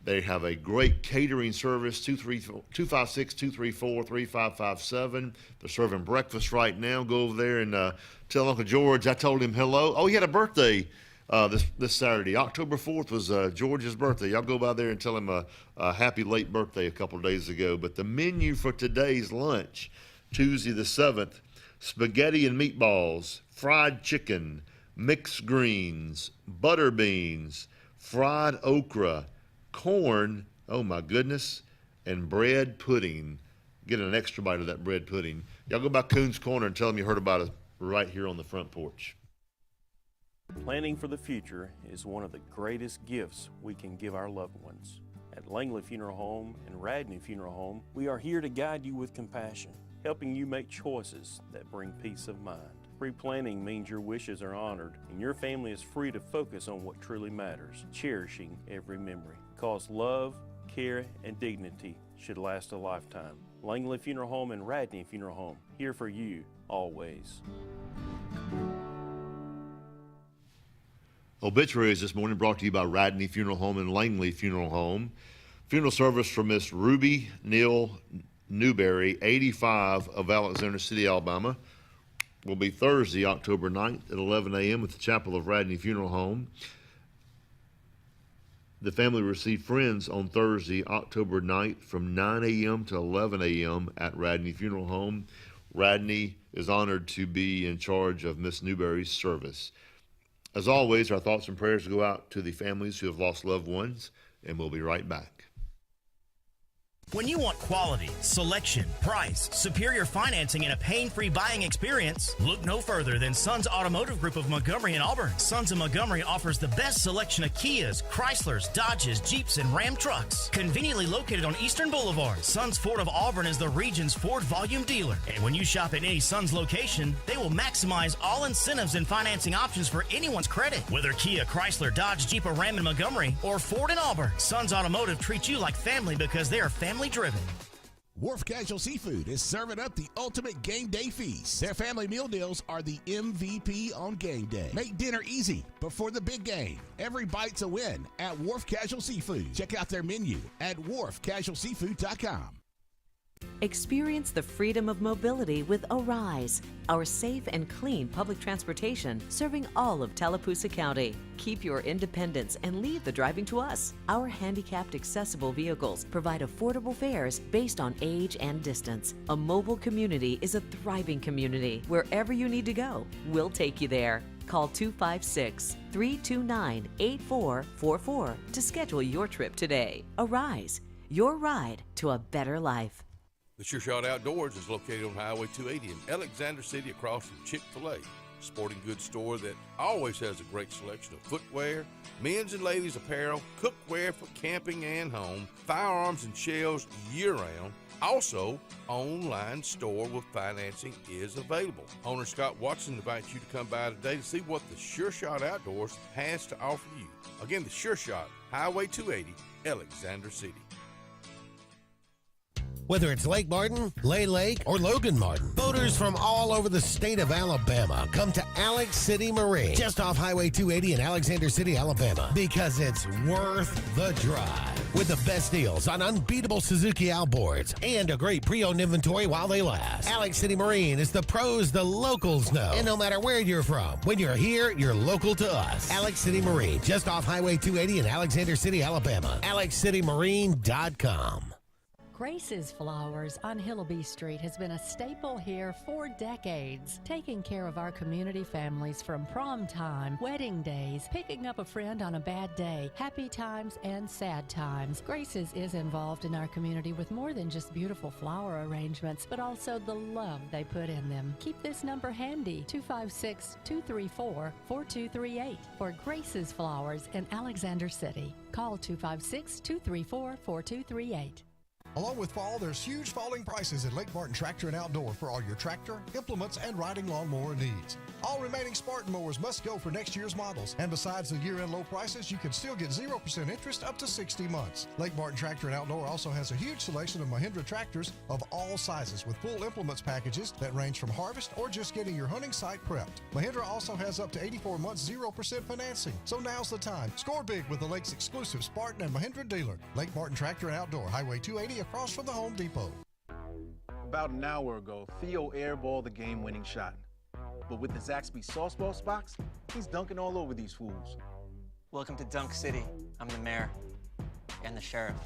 They have a great catering service, 256-234-3557. They're serving breakfast right now. Go over there and tell Uncle George I told him hello. Oh, he had a birthday this Saturday. October 4th was George's birthday. Y'all go by there and tell him a happy late birthday a couple of days ago. But the menu for today's lunch, Tuesday the 7th, spaghetti and meatballs, fried chicken, mixed greens, butter beans, fried okra, corn, oh my goodness, and bread pudding. Get an extra bite of that bread pudding. Y'all go by Coons Corner and tell them you heard about it right here on the front porch. Planning for the future is one of the greatest gifts we can give our loved ones. At Langley Funeral Home and Radney Funeral Home, we are here to guide you with compassion, helping you make choices that bring peace of mind. Pre-planning means your wishes are honored and your family is free to focus on what truly matters, cherishing every memory. Because love, care, and dignity should last a lifetime. Langley Funeral Home and Radney Funeral Home, here for you, always. Obituaries this morning brought to you by Radney Funeral Home and Langley Funeral Home. Funeral service for Miss Ruby Neal Newberry, 85, of Alexander City, Alabama, will be Thursday, October 9th at 11 a.m. at the Chapel of Radney Funeral Home. The family will receive friends on Thursday, October 9th from 9 a.m. to 11 a.m. at Radney Funeral Home. Radney is honored to be in charge of Miss Newberry's service. As always, our thoughts and prayers go out to the families who have lost loved ones, and we'll be right back. When you want quality, selection, price, superior financing, and a pain-free buying experience, look no further than Sons Automotive Group of Montgomery and Auburn. Sons of Montgomery offers the best selection of Kias, Chryslers, Dodges, Jeeps, and Ram trucks. Conveniently located on Eastern Boulevard, Sons Ford of Auburn is the region's Ford volume dealer. And when you shop at any Sons location, they will maximize all incentives and financing options for anyone's credit. Whether Kia, Chrysler, Dodge, Jeep, or Ram in Montgomery, or Ford in Auburn, Sons Automotive treats you like family because they are family driven. Wharf Casual Seafood is serving up the ultimate game day feast. Their family meal deals are the MVP on game day. Make dinner easy before the big game. Every bite's a win at Wharf Casual Seafood. Check out their menu at wharfcasualseafood.com. Experience the freedom of mobility with Arise, our safe and clean public transportation serving all of Tallapoosa County. Keep your independence and leave the driving to us. Our handicapped accessible vehicles provide affordable fares based on age and distance. A mobile community is a thriving community. Wherever you need to go, we'll take you there. Call 256-329-8444 to schedule your trip today. Arise, your ride to a better life. The Sure Shot Outdoors is located on Highway 280 in Alexander City across from Chick-fil-A. Sporting goods store that always has a great selection of footwear, men's and ladies apparel, cookware for camping and home, firearms and shells year-round. Also, online store with financing is available. Owner Scott Watson invites you to come by today to see what the Sure Shot Outdoors has to offer you. Again, the Sure Shot, Highway 280, Alexander City. Whether it's Lake Martin, Lay Lake, or Logan Martin, boaters from all over the state of Alabama come to Alex City Marine, just off Highway 280 in Alexander City, Alabama, because it's worth the drive. With the best deals on unbeatable Suzuki outboards and a great pre-owned inventory while they last. Alex City Marine is the pros the locals know. And no matter where you're from, when you're here, you're local to us. Alex City Marine, just off Highway 280 in Alexander City, Alabama. AlexCityMarine.com. Grace's Flowers on Hillaby Street has been a staple here for decades, taking care of our community families from prom time, wedding days, picking up a friend on a bad day, happy times, and sad times. Grace's is involved in our community with more than just beautiful flower arrangements, but also the love they put in them. Keep this number handy, 256-234-4238 for Grace's Flowers in Alexander City. Call 256-234-4238. Along with fall, there's huge falling prices at Lake Martin Tractor and Outdoor for all your tractor, implements, and riding lawnmower needs. All remaining Spartan mowers must go for next year's models. And besides the year-end low prices, you can still get 0% interest up to 60 months. Lake Martin Tractor and Outdoor also has a huge selection of Mahindra tractors of all sizes with full implements packages that range from harvest or just getting your hunting site prepped. Mahindra also has up to 84 months 0% financing. So now's the time. Score big with the Lake's exclusive Spartan and Mahindra dealer. Lake Martin Tractor and Outdoor, Highway 280 across from the Home Depot. About an hour ago, Theo airballed the game-winning shot. But with the Zaxby's sauce boss box, he's dunking all over these fools. Welcome to Dunk City. I'm the mayor and the sheriff.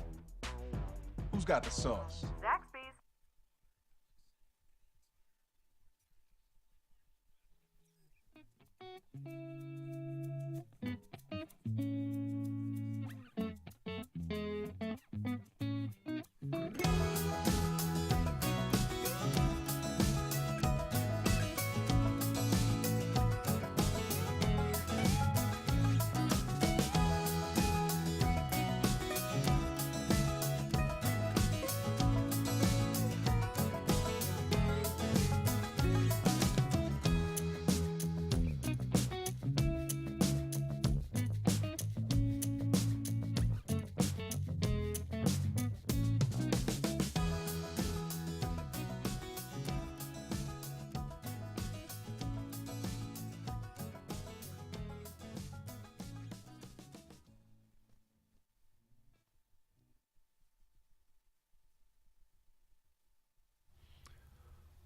Who's got the sauce? Zaxby's.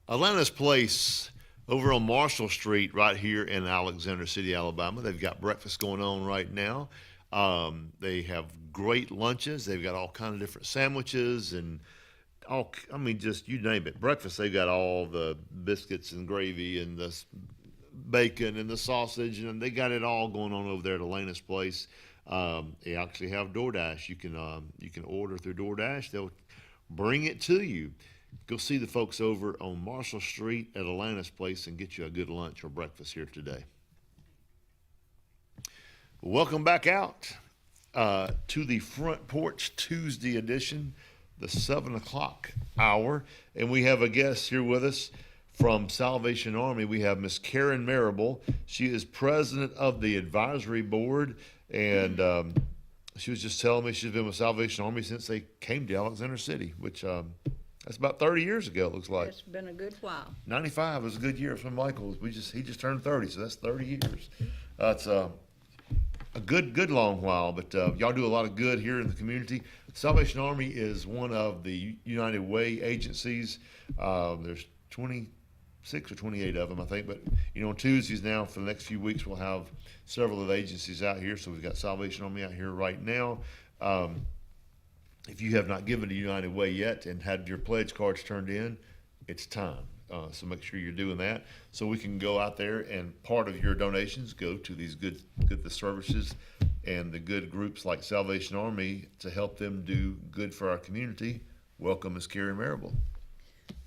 Atlanta's Place over on Marshall Street right here in Alexander City, Alabama. They've got breakfast going on right now. They have great lunches. They've got all kind of different sandwiches and just you name it. Breakfast, they've got all the biscuits and gravy and the bacon and the sausage, and they got it all going on over there at Atlanta's Place. They actually have DoorDash. You can order through DoorDash. They'll bring it to you. Go see the folks over on Marshall Street at Atlanta's Place and get you a good lunch or breakfast here today. Welcome back out to the Front Porch Tuesday edition, the 7 o'clock hour. And we have a guest here with us from Salvation Army. We have Miss Karen Marable. She is president of the advisory board, and she was just telling me she's been with Salvation Army since they came to Alexander City, which that's about 30 years ago, it looks like. It's been a good while. 95 was a good year for Michael. He just turned 30, so that's 30 years. It's a good long while, but y'all do a lot of good here in the community. Salvation Army is one of the United Way agencies. There's 26 or 28 of them, I think. But, on Tuesdays now for the next few weeks, we'll have several of the agencies out here. So we've got Salvation Army out here right now. If you have not given to United Way yet and had your pledge cards turned in, it's time. So make sure you're doing that so we can go out there and part of your donations go to these good the services and the good groups like Salvation Army to help them do good for our community. Welcome, Ms. Karen Marable.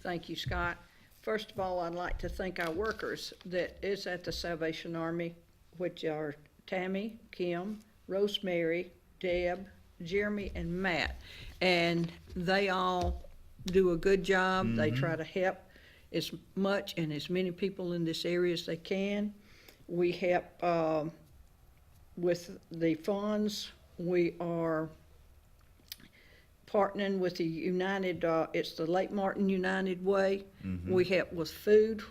Thank you, Scott. First of all, I'd like to thank our workers that is at the Salvation Army, which are Tammy, Kim, Rosemary, Deb, Jeremy, and Matt. And they all do a good job. Mm-hmm. They try to help as much and as many people in this area as they can. We help with the funds. We are partnering with the United, it's the Lake Martin United Way. Mm-hmm. We help with food,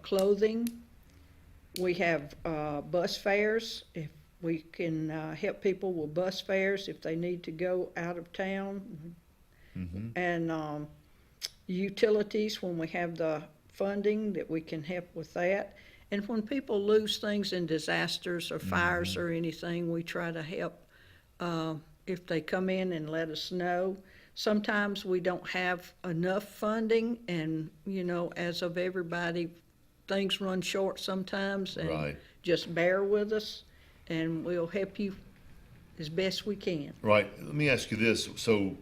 clothing. We have bus fares. If we can help people with bus fares if they need to go out of town. Mm-hmm. And utilities when we have the funding that we can help with that. And when people lose things in disasters or fires mm-hmm. or anything, we try to help if they come in and let us know. Sometimes we don't have enough funding, and as of everybody, things run short sometimes, and right. Just bear with us and we'll help you as best we can. Right. Let me ask you this. So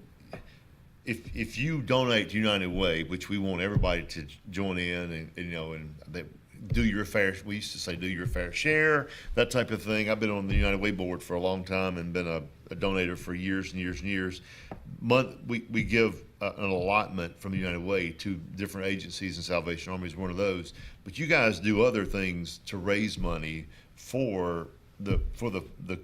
if you donate to United Way, which we want everybody to join in and they do your fair, we used to say do your fair share, that type of thing. I've been on the United Way board for a long time and been a donator for years and years and years. We give an allotment from the United Way to different agencies, and Salvation Army is one of those. But you guys do other things to raise money for the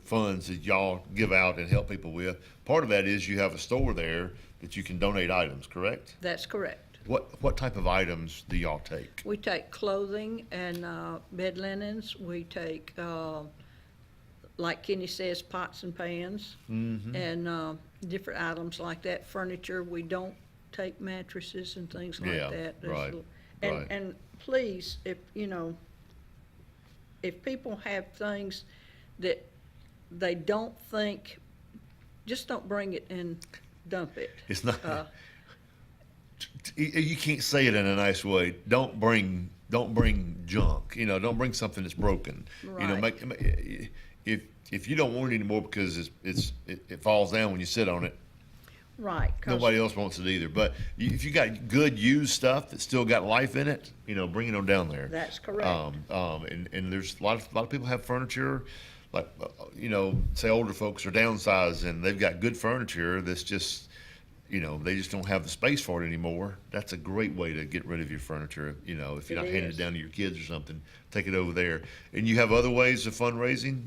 funds that y'all give out and help people with. Part of that is you have a store there that you can donate items, correct? That's correct. What type of items do y'all take? We take clothing and bed linens. We take, like Kenny says, pots and pans mm-hmm. and different items like that. Furniture. We don't take mattresses and things like that. Right. And please, if people have things that they don't think, just don't bring it and dump it. It's not. You can't say it in a nice way. Don't bring junk. Don't bring something that's broken. Right. If you don't want it anymore because it falls down when you sit on it. Right. Nobody else wants it either. But if you got good used stuff that's still got life in it, bring it on down there. That's correct. And there's a lot of people have furniture, like say older folks are downsized and they've got good furniture that's just. They just don't have the space for it anymore. That's a great way to get rid of your furniture. If you're not handing it down to your kids or something, take it over there. And you have other ways of fundraising?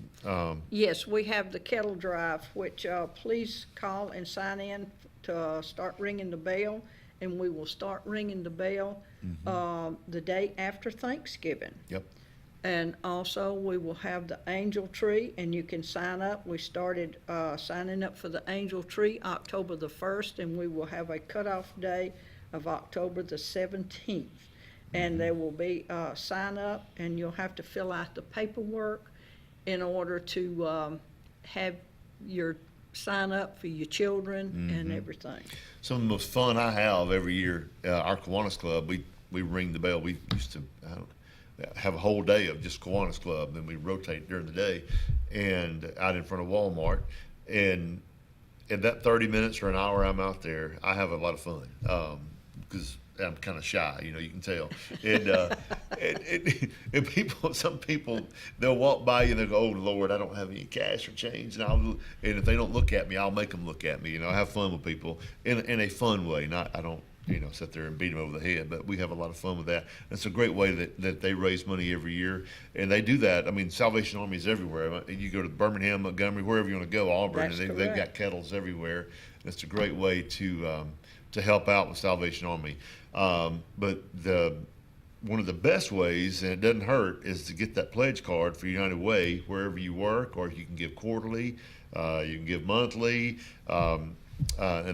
Yes, we have the kettle drive, which please call and sign in to start ringing the bell, and we will start ringing the bell mm-hmm. The day after Thanksgiving. Yep. And also, we will have the angel tree, and you can sign up. We started signing up for the angel tree October the 1st, and we will have a cutoff day of October the 17th. And there will be a sign up, and you'll have to fill out the paperwork in order to have your sign up for your children and everything. Some of the most fun I have every year, our Kiwanis Club, we ring the bell. We used to have a whole day of just Kiwanis Club, and then we rotate during the day and out in front of Walmart. And in that 30 minutes or an hour I'm out there, I have a lot of fun because I'm kind of shy, you can tell. And people, some people, they'll walk by you and they'll go, "Oh Lord, I don't have any cash or change." And if they don't look at me, I'll make them look at me. I have fun with people in a fun way. I don't, sit there and beat them over the head, but we have a lot of fun with that. It's a great way that they raise money every year, and they do that. I mean, Salvation Army is everywhere. You go to Birmingham, Montgomery, wherever you want to go, Auburn, and they've got kettles everywhere. And it's a great way to help out with Salvation Army. But one of the best ways, and it doesn't hurt, is to get that pledge card for United Way wherever you work, or you can give quarterly, you can give monthly, and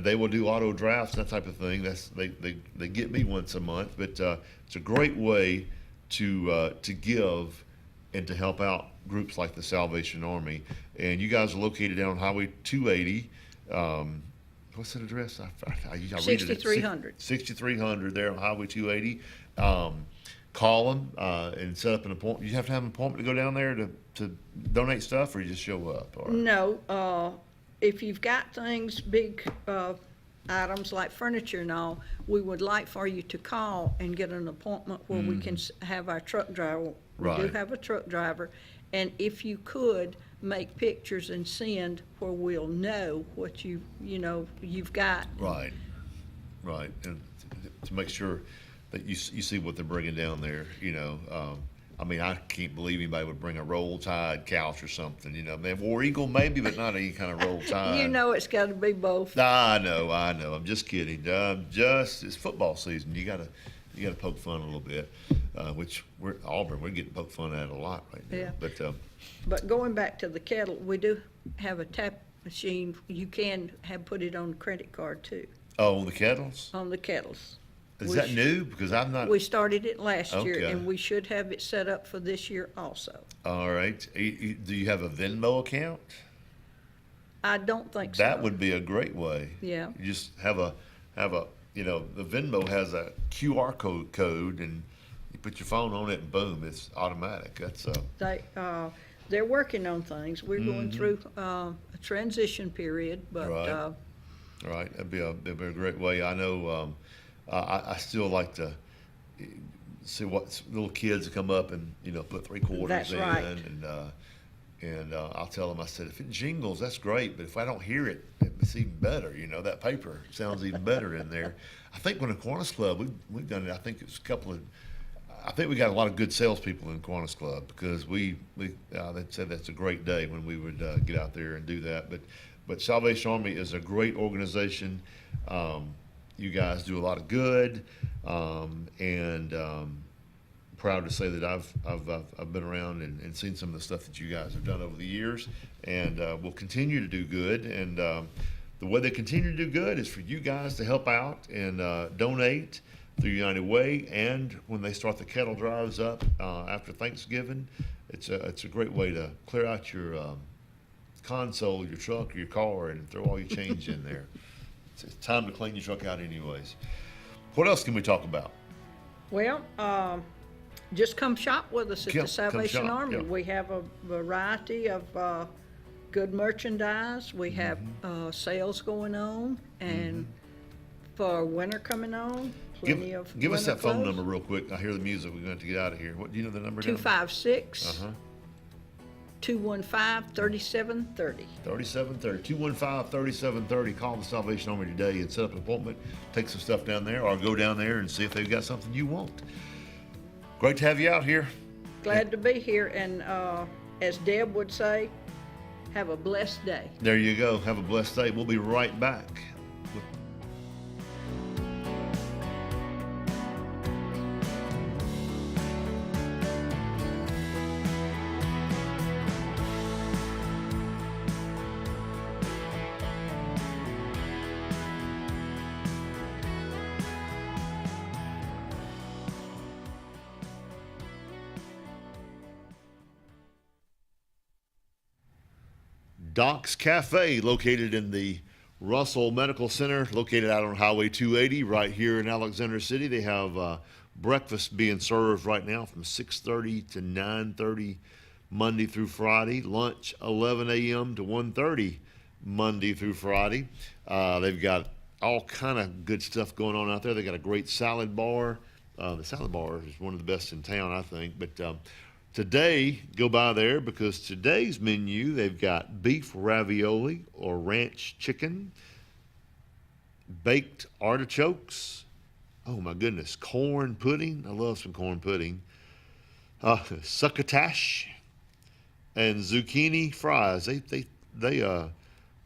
they will do auto drafts, that type of thing. They get me once a month, but it's a great way to give and to help out groups like the Salvation Army. And you guys are located down Highway 280. What's that address? I 6300. 6300 there on Highway 280. Call them and set up an appointment. You have to have an appointment to go down there to donate stuff, or you just show up? Or? No. If you've got things, big items like furniture and all, we would like for you to call and get an appointment where we can have our truck driver. We do have a truck driver. And if you could, make pictures and send where we'll know what you've got. Right. And to make sure that you see what they're bringing down there, I mean, I can't believe anybody would bring a Roll Tide couch or something, Man, War Eagle maybe, but not any kind of Roll Tide. It's got to be both. I know. I'm just kidding. It's football season. You gotta poke fun a little bit, which Auburn, we're getting poked fun at a lot right now. Yeah. But going back to the kettle, we do have a tap machine. You can put it on the credit card too. Oh, on the kettles? On the kettles. Is that new? Because I'm not. We started it last year, and we should have it set up for this year also. All right. Do you have a Venmo account? I don't think so. That would be a great way. Yeah. You just have a the Venmo has a QR code, and you put your phone on it, and boom, it's automatic. That's they're working on things. We're going through a transition period, but right. That'd be a great way. I know. I still like to see what little kids that come up and put 3 quarters That's in, right. and I'll tell them, I said, if it jingles, that's great, but if I don't hear it, it's even better. That paper sounds even better in there. I think when the Kiwanis Club, we've done it. I think it's I think we got a lot of good salespeople in Kiwanis Club, because they said that's a great day when we would get out there and do that. But Salvation Army is a great organization. You guys do a lot of good, and proud to say that I've been around and seen some of the stuff that you guys have done over the years, and will continue to do good. And the way they continue to do good is for you guys to help out and donate through United Way, and when they start the kettle drives up after Thanksgiving, it's a great way to clear out your console, your truck, or your car, and throw all your change in there. It's time to clean your truck out anyways. What else can we talk about? Well, just come shop with us at the Salvation Army. Yeah. We have a variety of good merchandise. We have sales going on, and for winter coming on, plenty of Give us that phone clothes. number real quick. I hear the music. We're going to get out of here. What do you know the number? 256 215-3730. 3730. 215-3730. Call the Salvation Army today and set up an appointment. Take some stuff down there, or go down there and see if they've got something you want. Great to have you out here. Glad to be here, and as Deb would say, have a blessed day. There you go. Have a blessed day. We'll be right back. Doc's Cafe, located in the Russell Medical Center, located out on Highway 280 right here in Alexander City. They have breakfast being served right now from 6:30 to 9:30 Monday through Friday. Lunch 11 a.m. to 1:30 Monday through Friday. They've got all kind of good stuff going on out there. They got a great salad bar. The salad bar is one of the best in town, I think. But today, go by there because today's menu, they've got beef ravioli or ranch chicken, baked artichokes, oh my goodness, corn pudding. I love some corn pudding. Succotash and zucchini fries. They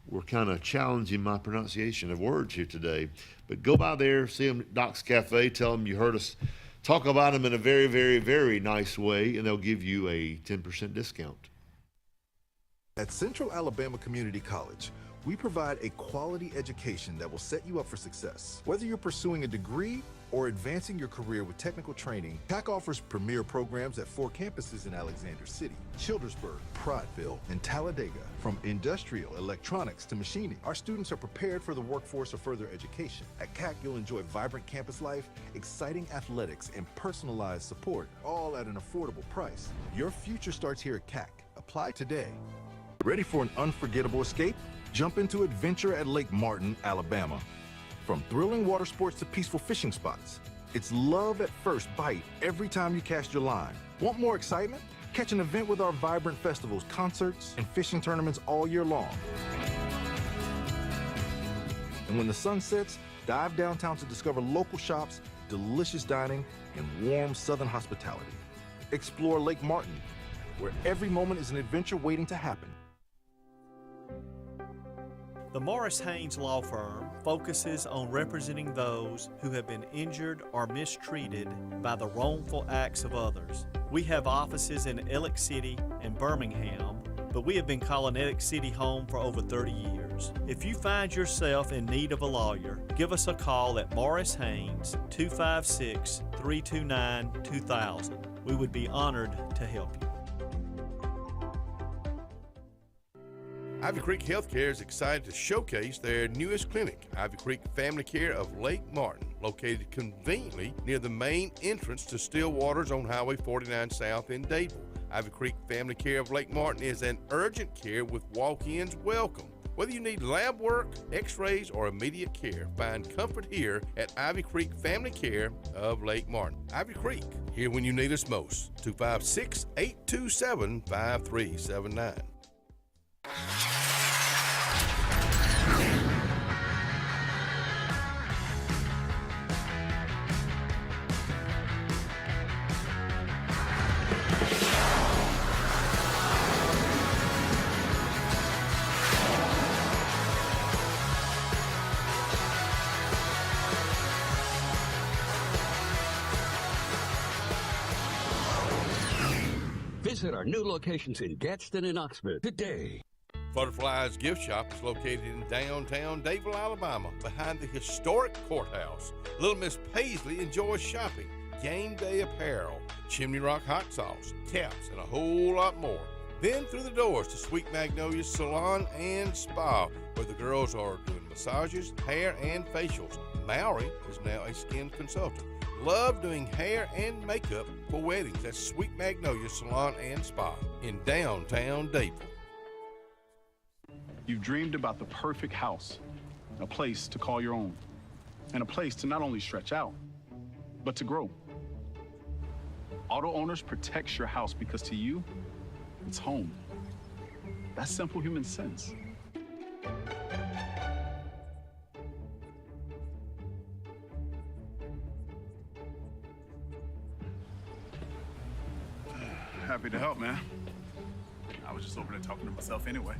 were kind of challenging my pronunciation of words here today. But go by there, see them at Doc's Cafe, tell them you heard us talk about them in a very, very, very nice way, and they'll give you a 10% discount. At Central Alabama Community College, we provide a quality education that will set you up for success. Whether you're pursuing a degree or advancing your career with technical training, CAC offers premier programs at 4 campuses in Alexander City, Childersburg, Prattville, and Talladega. From industrial, electronics to machining, our students are prepared for the workforce or further education. At CAC, you'll enjoy vibrant campus life, exciting athletics, and personalized support, all at an affordable price. Your future starts here at CAC. Apply today. Ready for an unforgettable escape? Jump into adventure at Lake Martin, Alabama. From thrilling water sports to peaceful fishing spots, it's love at first bite every time you cast your line. Want more excitement? Catch an event with our vibrant festivals, concerts, and fishing tournaments all year long. And when the sun sets, dive downtown to discover local shops, delicious dining, and warm southern hospitality. Explore Lake Martin, where every moment is an adventure waiting to happen. The Morris Haynes Law Firm focuses on representing those who have been injured or mistreated by the wrongful acts of others. We have offices in Ellick City and Birmingham, but we have been calling Ellick City home for over 30 years. If you find yourself in need of a lawyer, give us a call at Morris Haynes, 256-329-2000. We would be honored to help you. Ivy Creek Healthcare is excited to showcase their newest clinic, Ivy Creek Family Care of Lake Martin, located conveniently near the main entrance to Stillwater's on Highway 49 South in Dadeville. Ivy Creek Family Care of Lake Martin is an urgent care with walk-ins welcome. Whether you need lab work, x-rays, or immediate care, find comfort here at Ivy Creek Family Care of Lake Martin. Ivy Creek, here when you need us most. 256-827-5379. Visit our new locations in Gadsden and Oxford today. Butterfly's Gift Shop is located in downtown Dadeville, Alabama, behind the historic courthouse. Little Miss Paisley enjoys shopping, game day apparel, Chimney Rock hot sauce, caps, and a whole lot more. Then through the doors to Sweet Magnolia's Salon and Spa, where the girls are doing massages, hair, and facials. Maury is now a skin consultant. Love doing hair and makeup for weddings at Sweet Magnolia Salon and Spa in downtown Dadeville. You've dreamed about the perfect house, a place to call your own, and a place to not only stretch out, but to grow. Auto Owners protects your house because to you, it's home. That's simple human sense. Happy to help, man. I was just over there talking to myself anyway.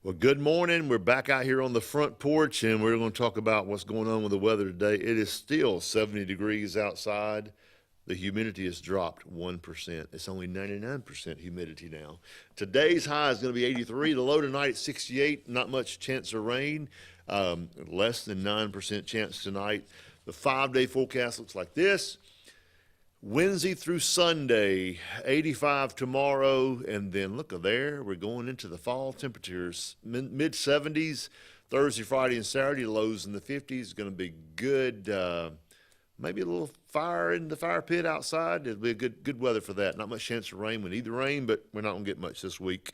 Well, good morning. We're back out here on the front porch, and we're going to talk about what's going on with the weather today. It is still 70 degrees outside. The humidity has dropped 1%. It's only 99% humidity now. Today's high is going to be 83. The low tonight is 68. Not much chance of rain. Less than 9% chance tonight. The 5-day forecast looks like this. Wednesday through Sunday, 85 tomorrow, and then look there, we're going into the fall temperatures, mid-70s. Thursday, Friday, and Saturday, lows in the 50s. Going to be good, maybe a little fire in the fire pit outside. It'll be a good weather for that. Not much chance of rain. We need the rain, but we're not going to get much this week.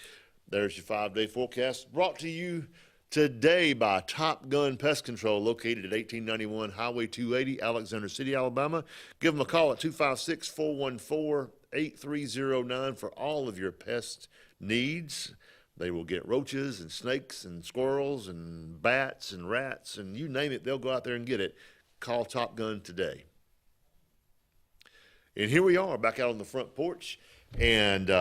There's your 5-day forecast, brought to you today by Top Gun Pest Control, located at 1891 Highway 280, Alexander City, Alabama. Give them a call at 256-414-8309 for all of your pest needs. They will get roaches and snakes and squirrels and bats and rats and you name it, they'll go out there and get it. Call Top Gun today. And here we are back out on the front porch, and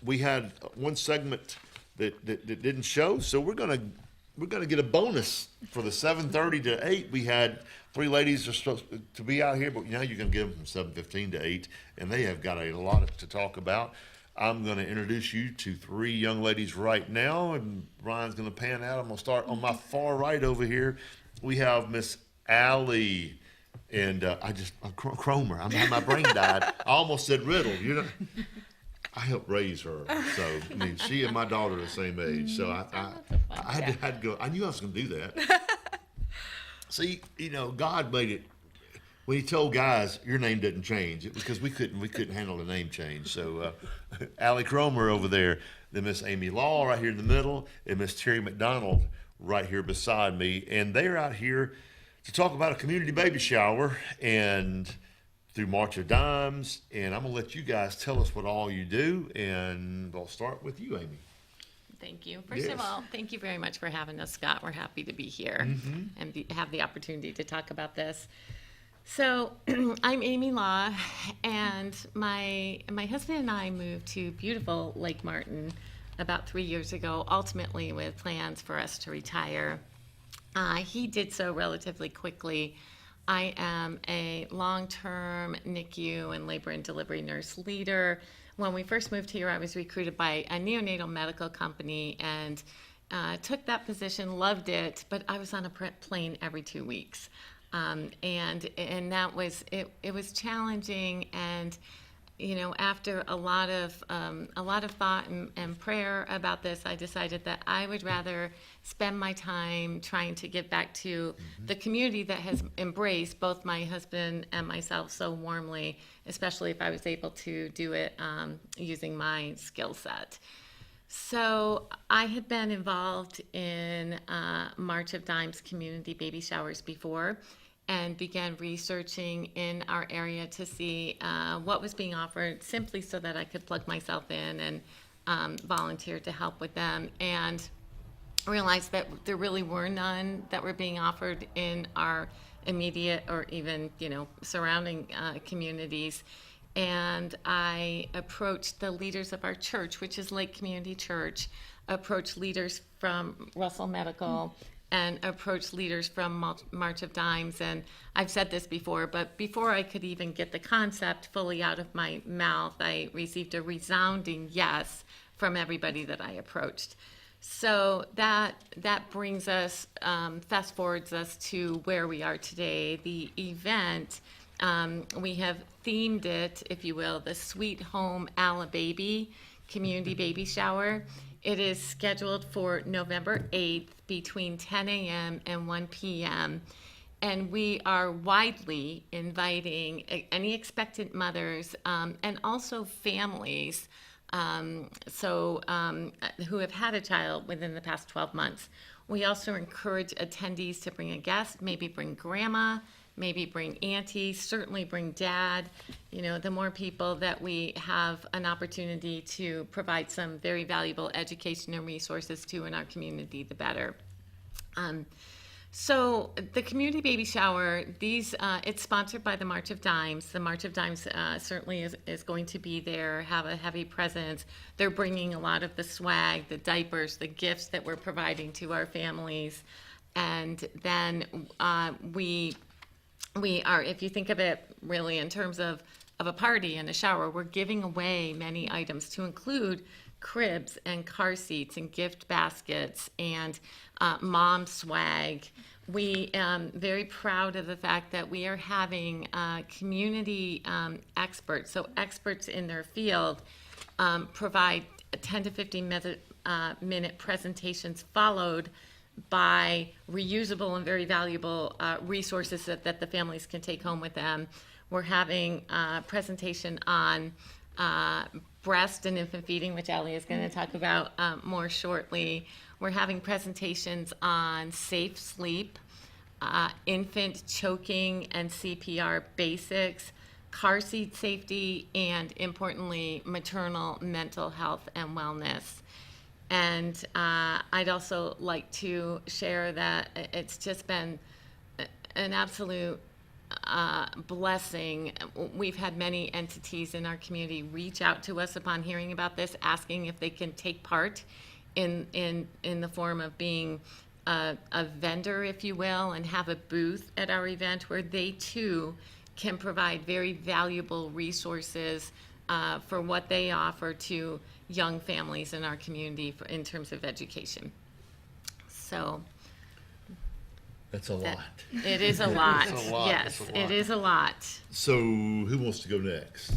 we had one segment that didn't show, so we're gonna get a bonus for the 7:30 to 8. We had 3 ladies are supposed to be out here, but now you're going to give them from 7:15 to 8, and they have got a lot to talk about. I'm going to introduce you to 3 young ladies right now, and Ryan's going to pan out. I'm going to start on my far right over here. We have Miss Allie, and Cromer. My brain died. I almost said Riddle. You know. I helped raise her, so I mean, she and my daughter are the same age. So I had to go. I knew I was going to do that. See, you know, God made it. When He told guys, your name doesn't change, it was because we couldn't handle the name change. So, Allie Cromer over there, then Miss Amy Law right here in the middle, and Miss Terry McDonald right here beside me, and they're out here to talk about a community baby shower and through March of Dimes, and I'm going to let you guys tell us what all you do, and I'll start with you, Amy. Thank you. First of all, thank you very much for having us, Scott. We're happy to be here and have the opportunity to talk about this. So I'm Amy Law, and my husband and I moved to beautiful Lake Martin about 3 years ago, ultimately with plans for us to retire. He did so relatively quickly. I am a long-term NICU and labor and delivery nurse leader. When we first moved here, I was recruited by a neonatal medical company and took that position, loved it, but I was on a plane every 2 weeks. And that was, it was challenging, and you know, after a lot of thought and prayer about this, I decided that I would rather spend my time trying to give back to the community that has embraced both my husband and myself so warmly, especially if I was able to do it using my skill set. So I had been involved in March of Dimes community baby showers before, and began researching in our area to see what was being offered, simply so that I could plug myself in and volunteer to help with them, and realized that there really were none that were being offered in our immediate or even, you know, surrounding communities. And I approached the leaders of our church, which is Lake Community Church, approached leaders from Russell Medical, and approached leaders from March of Dimes. And I've said this before, but before I could even get the concept fully out of my mouth, I received a resounding yes from everybody that I approached. So that brings us, fast forwards us to where we are today. The event, we have themed it, if you will, the Sweet Home Alababy Community Baby Shower. It is scheduled for November 8th between 10 a.m. and 1 p.m. And we are widely inviting any expectant mothers and also families who have had a child within the past 12 months. We also encourage attendees to bring a guest, maybe bring grandma, maybe bring auntie, certainly bring dad. You know, the more people that we have an opportunity to provide some very valuable education and resources to in our community, the better. So the community baby shower, it's sponsored by the March of Dimes. The March of Dimes certainly is going to be there, have a heavy presence. They're bringing a lot of the swag, the diapers, the gifts that we're providing to our families. And then we are, if you think of it really in terms of a party and a shower, we're giving away many items to include cribs and car seats and gift baskets and mom swag. We very proud of the fact that we are having community experts, so experts in their field, provide 10 to 15 minute presentations followed by reusable and very valuable resources that the families can take home with them. We're having a presentation on breast and infant feeding, which Ali is going to talk about more shortly. We're having presentations on safe sleep, infant choking and CPR basics, car seat safety, and importantly, maternal mental health and wellness. And I'd also like to share that it's just been an absolute blessing. We've had many entities in our community reach out to us upon hearing about this, asking if they can take part in the form of being a vendor, if you will, and have a booth at our event where they too can provide very valuable resources for what they offer to young families in our community in terms of education. So that's a lot. It is a lot. It's a lot. Yes, It's a lot. it is a lot. So who wants to go next?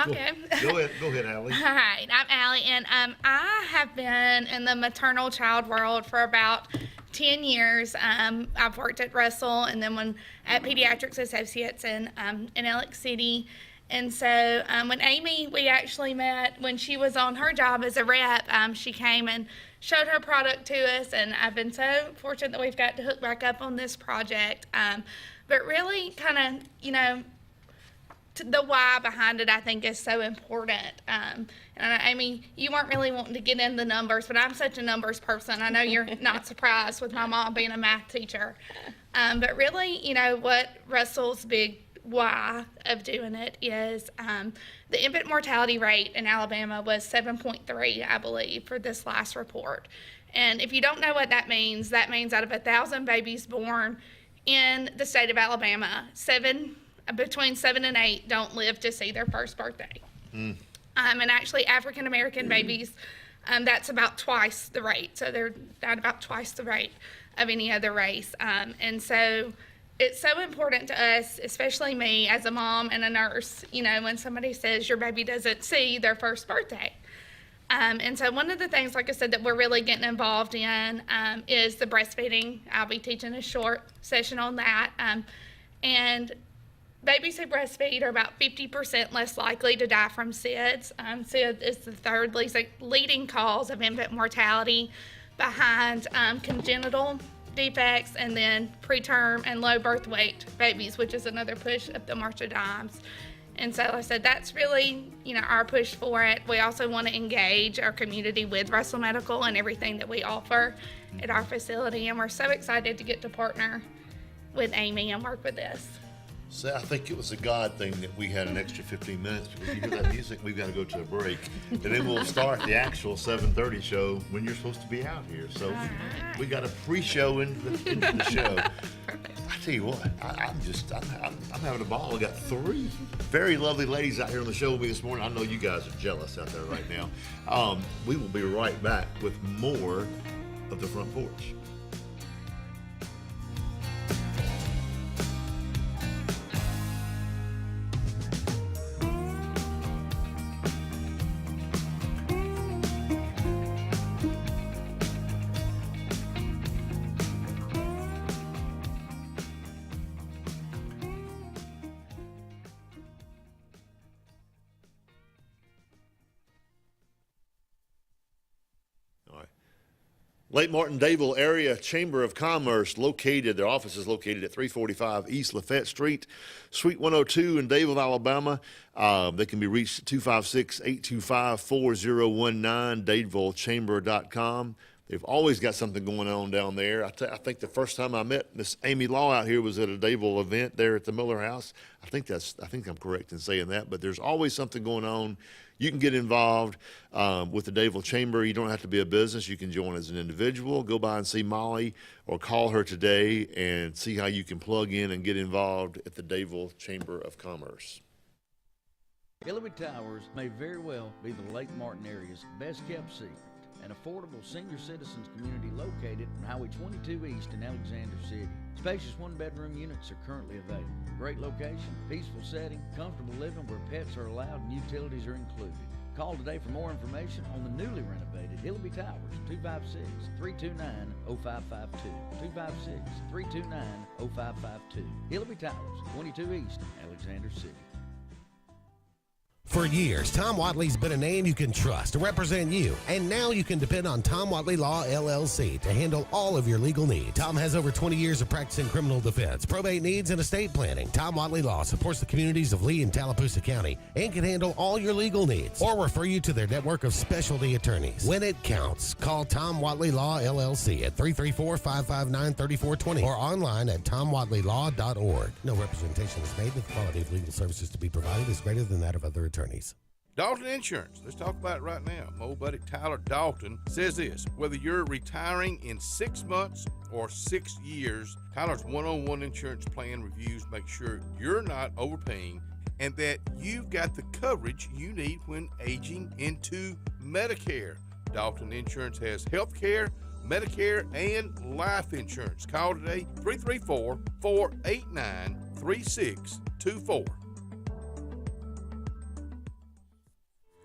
Okay. Go ahead, Allie. All right, I'm Allie, and I have been in the maternal child world for about 10 years. I've worked at Russell and then at Pediatrics Associates in Alex City. And so when Amy, we actually met when she was on her job as a rep. She came and showed her product to us, and I've been so fortunate that we've got to hook back up on this project. But really kind of, the why behind it, I think, is so important. And Amy, you weren't really wanting to get in the numbers, but I'm such a numbers person. I know you're not surprised with my mom being a math teacher. But really, what Russell's big why of doing it is the infant mortality rate in Alabama was 7.3, I believe, for this last report. And if you don't know what that means out of 1,000 babies born in the state of Alabama, between 7 and 8 don't live to see their first birthday. And actually African American babies, that's about twice the rate. So they're at about twice the rate of any other race. And so it's so important to us, especially me as a mom and a nurse, when somebody says your baby doesn't see their first birthday. And so one of the things, like I said, that we're really getting involved in is the breastfeeding. I'll be teaching a short session on that. And babies who breastfeed are about 50% less likely to die from SIDS. SIDS is the third leading cause of infant mortality behind congenital defects and then preterm and low birth weight babies, which is another push of the March of Dimes. And so like I said, that's really, our push for it. We also want to engage our community with Russell Medical and everything that we offer at our facility. And we're so excited to get to partner with Amy and work with this. So I think it was a God thing that we had an extra 15 minutes because you hear that music, we've got to go to a break. And then we'll start the actual 7:30 show when you're supposed to be out here. So we got a pre-show into the show. I tell you what, I'm having a ball. I got 3 very lovely ladies out here on the show with me this morning. I know you guys are jealous out there right now. We will be right back with more of The Front Porch. Lake Martin-Dayville Area Chamber of Commerce their office is located at 345 East Lafayette Street, Suite 102 in Dayville, Alabama. They can be reached at 256-825-4019, DayvilleChamber.com. They've always got something going on down there. I think the first time I met Miss Amy Law out here was at a Dadeville event there at the Miller House. I think I'm correct in saying that, but there's always something going on. You can get involved with the Dadeville Chamber. You don't have to be a business. You can join as an individual. Go by and see Molly or call her today and see how you can plug in and get involved at the Dadeville Chamber of Commerce. Hillary Towers may very well be the Lake Martin area's best kept secret. An affordable senior citizens community located on Highway 22 East in Alexander City. Spacious one-bedroom units are currently available. Great location, peaceful setting, comfortable living where pets are allowed and utilities are included. Call today for more information on the newly renovated Hillary Towers, 256-329-0552. 256-329-0552. Hillary Towers, 22 East, Alexander City. For years, Tom Watley's been a name you can trust to represent you, and now you can depend on Tom Watley Law, LLC to handle all of your legal needs. Tom has over 20 years of practice in criminal defense, probate needs, and estate planning. Tom Watley Law supports the communities of Lee and Tallapoosa County and can handle all your legal needs or refer you to their network of specialty attorneys. When it counts, call Tom Watley Law, LLC at 334-559-3420 or online at tomwatleylaw.org. No representation is made that the quality of legal services to be provided is greater than that of other attorneys. Dalton Insurance. Let's talk about it right now. My old buddy Tyler Dalton says this: whether you're retiring in 6 months or 6 years, Tyler's one-on-one insurance plan reviews make sure you're not overpaying and that you've got the coverage you need when aging into Medicare. Dalton Insurance has health care, Medicare, and life insurance. Call today, 334-489-3624.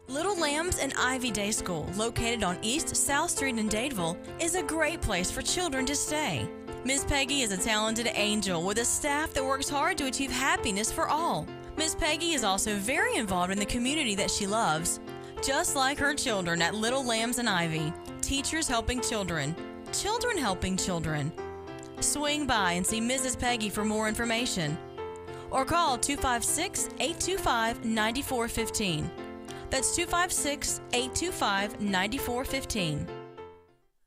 Little Lambs and Ivy Day School, located on East South Street in Dadeville, is a great place for children to stay. Miss Peggy is a talented angel with a staff that works hard to achieve happiness for all. Miss Peggy is also very involved in the community that she loves. Just like her children at Little Lambs and Ivy, teachers helping children, children helping children. Swing by and see Mrs. Peggy for more information. Or call 256-825-9415. That's 256-825-9415.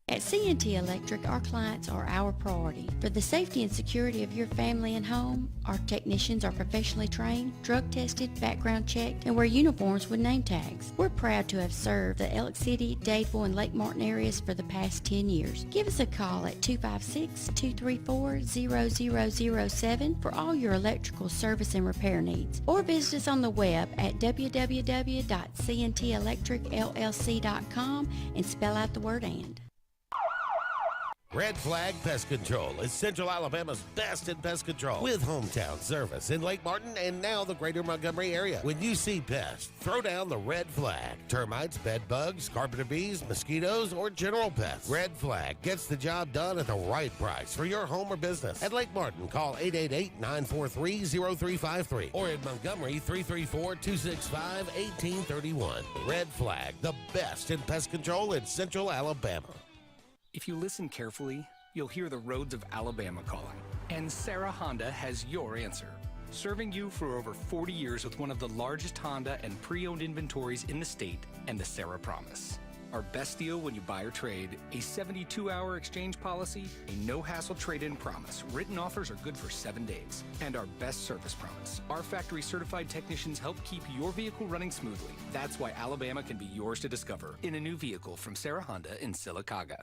At C&T Electric, our clients are our priority. For the safety and security of your family and home, our technicians are professionally trained, drug tested, background checked, and wear uniforms with name tags. We're proud to have served the Elk City, Dadeville, and Lake Martin areas for the past 10 years. Give us a call at 256-234-0007 for all your electrical service and repair needs. Or visit us on the web at www.cntelectricllc.com and spell out the word "and." Red Flag Pest Control is Central Alabama's best in pest control with hometown service in Lake Martin and now the greater Montgomery area. When you see pests, throw down the red flag. Termites, bed bugs, carpenter bees, mosquitoes, or general pests. Red Flag gets the job done at the right price for your home or business. At Lake Martin, call 888-943-0353 or in Montgomery, 334-265-1831. Red Flag, the best in pest control in Central Alabama. If you listen carefully, you'll hear the roads of Alabama calling. And Sarah Honda has your answer. Serving you for over 40 years with one of the largest Honda and pre-owned inventories in the state and the Sarah Promise. Our best deal when you buy or trade, a 72-hour exchange policy, a no-hassle trade-in promise. Written offers are good for 7 days. And our best service promise. Our factory-certified technicians help keep your vehicle running smoothly. That's why Alabama can be yours to discover in a new vehicle from Sarah Honda in Sylacauga.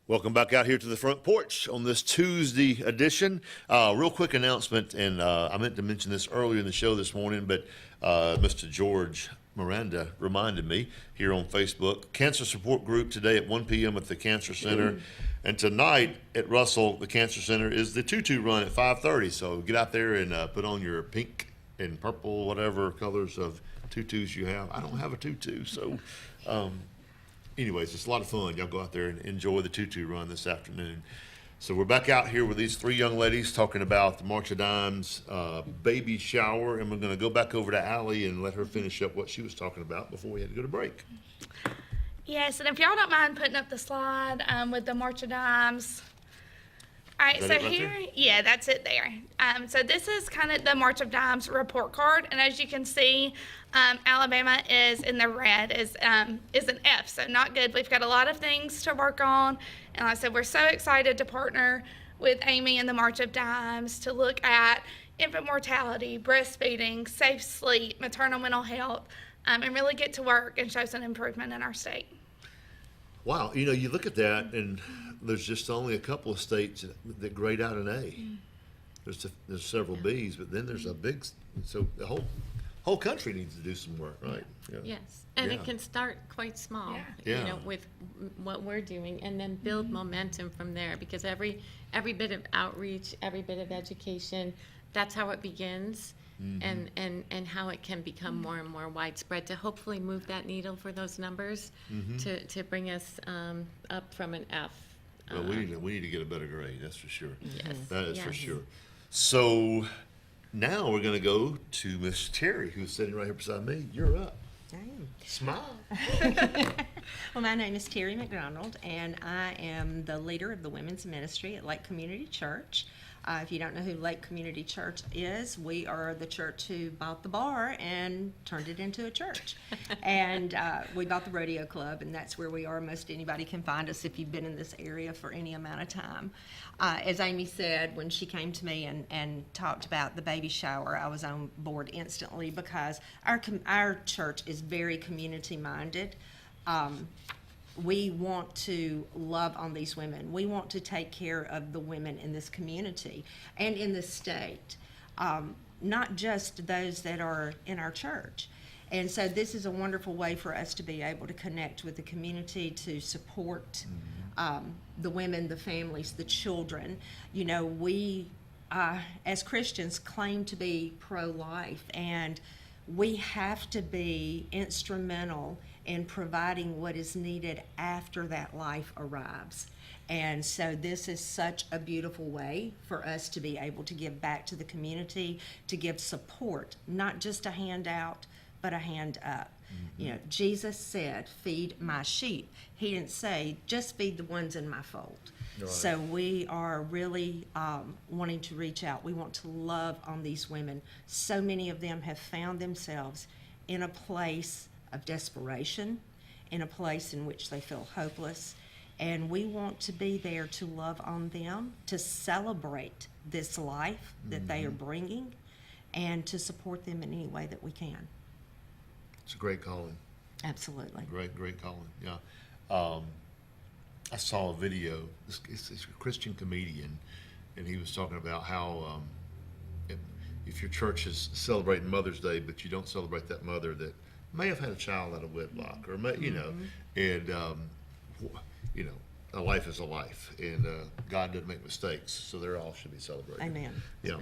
Welcome back out here to the front porch on this Tuesday edition. Real quick announcement, and I meant to mention this earlier in the show this morning, but Mr. George Miranda reminded me here on Facebook. Cancer support group today at 1 p.m. at the Cancer Center. And tonight at Russell, the Cancer Center, is the 2-2 run at 5:30. So get out there and put on your pink and purple, whatever colors of tutus you have. I don't have a tutu, so anyways, it's a lot of fun. Y'all go out there and enjoy the tutu run this afternoon. So we're back out here with these three young ladies talking about the March of Dimes baby shower, and we're going to go back over to Allie and let her finish up what she was talking about before we had to go to break. Yes, and if y'all don't mind putting up the slide with the March of Dimes. All right, Is so that it right here, there? yeah, that's it there. So this is kind of the March of Dimes report card, and as you can see, Alabama is in the red, is an F, so not good. We've got a lot of things to work on, and like I said, we're so excited to partner with Amy and the March of Dimes to look at infant mortality, breastfeeding, safe sleep, maternal mental health, and really get to work and show some improvement in our state. Wow, you look at that, and there's just only a couple of states that grade out an A. There's several Bs, but then there's a big. So the whole country needs to do some work, right? Yeah. Yes, and it can start quite small, Yeah. with what we're doing, and then build momentum from there. Because every bit of outreach, every bit of education, that's how it begins. And how it can become more and more widespread to hopefully move that needle for those numbers to bring us up from an F. Well, we need to get a better grade, that's for sure. Yes. That is for Yes. sure. So now we're going to go to Miss Terry, who's sitting right here beside me. You're up. Smile. Well, my name is Terry McDonald, and I am the leader of the women's ministry at Lake Community Church. If you don't know who Lake Community Church is, we are the church who bought the bar and turned it into a church. And we bought the rodeo club, and that's where we are. Most anybody can find us if you've been in this area for any amount of time. As Amy said, when she came to me and talked about the baby shower, I was on board instantly because our church is very community-minded. We want to love on these women. We want to take care of the women in this community and in this state, not just those that are in our church. And so this is a wonderful way for us to be able to connect with the community, to support the women, the families, the children. We, as Christians, claim to be pro-life, and we have to be instrumental in providing what is needed after that life arrives. And so this is such a beautiful way for us to be able to give back to the community, to give support, not just a handout, but a hand up. Jesus said, feed my sheep. He didn't say, just feed the ones in my fold. Right. So we are really wanting to reach out. We want to love on these women. So many of them have found themselves in a place of desperation, in a place in which they feel hopeless, and we want to be there to love on them, to celebrate this life that they are bringing, and to support them in any way that we can. It's a great calling. Absolutely. Great calling, yeah. I saw a video, it's a Christian comedian, and he was talking about how if your church is celebrating Mother's Day, but you don't celebrate that mother that may have had a child out of wedlock, or and a life is a life, and God doesn't make mistakes, so they all should be celebrated. Amen. Yeah.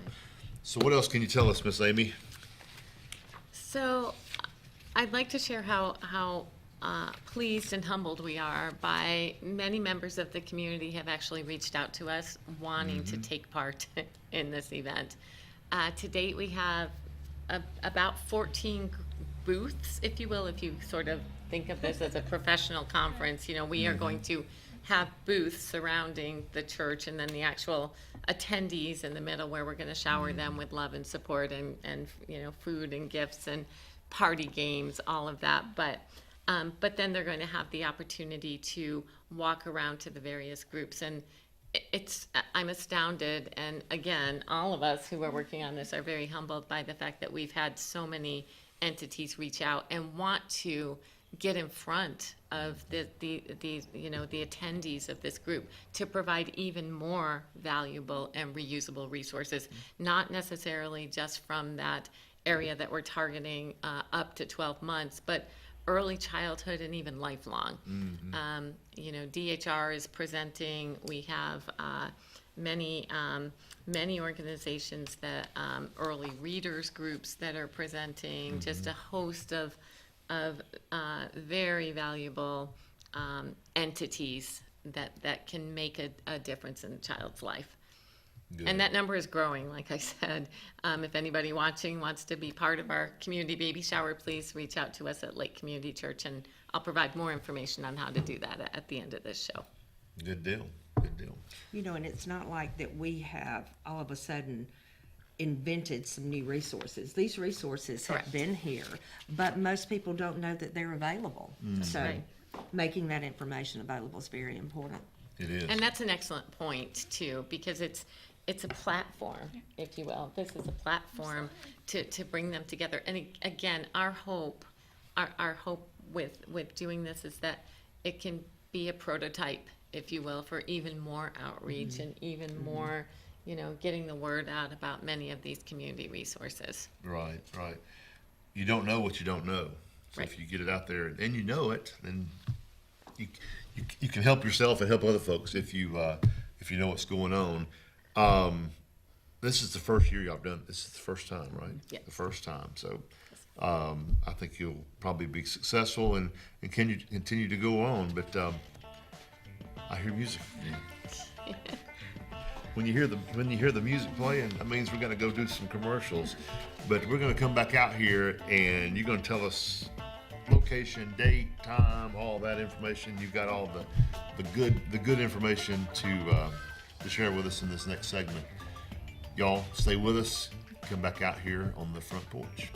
So what else can you tell us, Miss Amy? So I'd like to share how pleased and humbled we are by many members of the community have actually reached out to us wanting to take part in this event. To date, we have about 14 booths, if you will, if you sort of think of this as a professional conference. We are going to have booths surrounding the church, and then the actual attendees in the middle, where we're going to shower them with love and support and food and gifts and party games, all of that. But then they're going to have the opportunity to walk around to the various groups, and I'm astounded, and again, all of us who are working on this are very humbled by the fact that we've had so many entities reach out and want to get in front of the attendees of this group to provide even more valuable and reusable resources, not necessarily just from that area that we're targeting up to 12 months, but early childhood and even lifelong. DHR is presenting. We have many organizations that, early readers groups that are presenting, just a host of very valuable entities that can make a difference in a child's life. Good. And that number is growing, like I said. If anybody watching wants to be part of our community baby shower, please reach out to us at Lake Community Church, and I'll provide more information on how to do that at the end of this show. Good deal. Good deal. You know, and it's not like that we have all of a sudden invented some new resources. These resources have been here, but most people don't know that they're available. So Right. making that information available is very important. It is. And that's an excellent point too, because it's a platform, if you will. This is a platform to bring them together. And again, our hope with doing this is that it can be a prototype, if you will, for even more outreach and even more, getting the word out about many of these community resources. Right. You don't know what you don't know. So Right. if you get it out there and you know it, then you can help yourself and help other folks if you know what's going on. This is the first year y'all have done. This is the first time, right? Yeah. The first time. So I think you'll probably be successful and continue to go on. But I hear music. When you hear the music playing, that means we're gonna go do some commercials. But we're gonna come back out here and you're gonna tell us location, date, time, all that information. You've got all the good information to share with us in this next segment. Y'all stay with us. Come back out here on the front porch.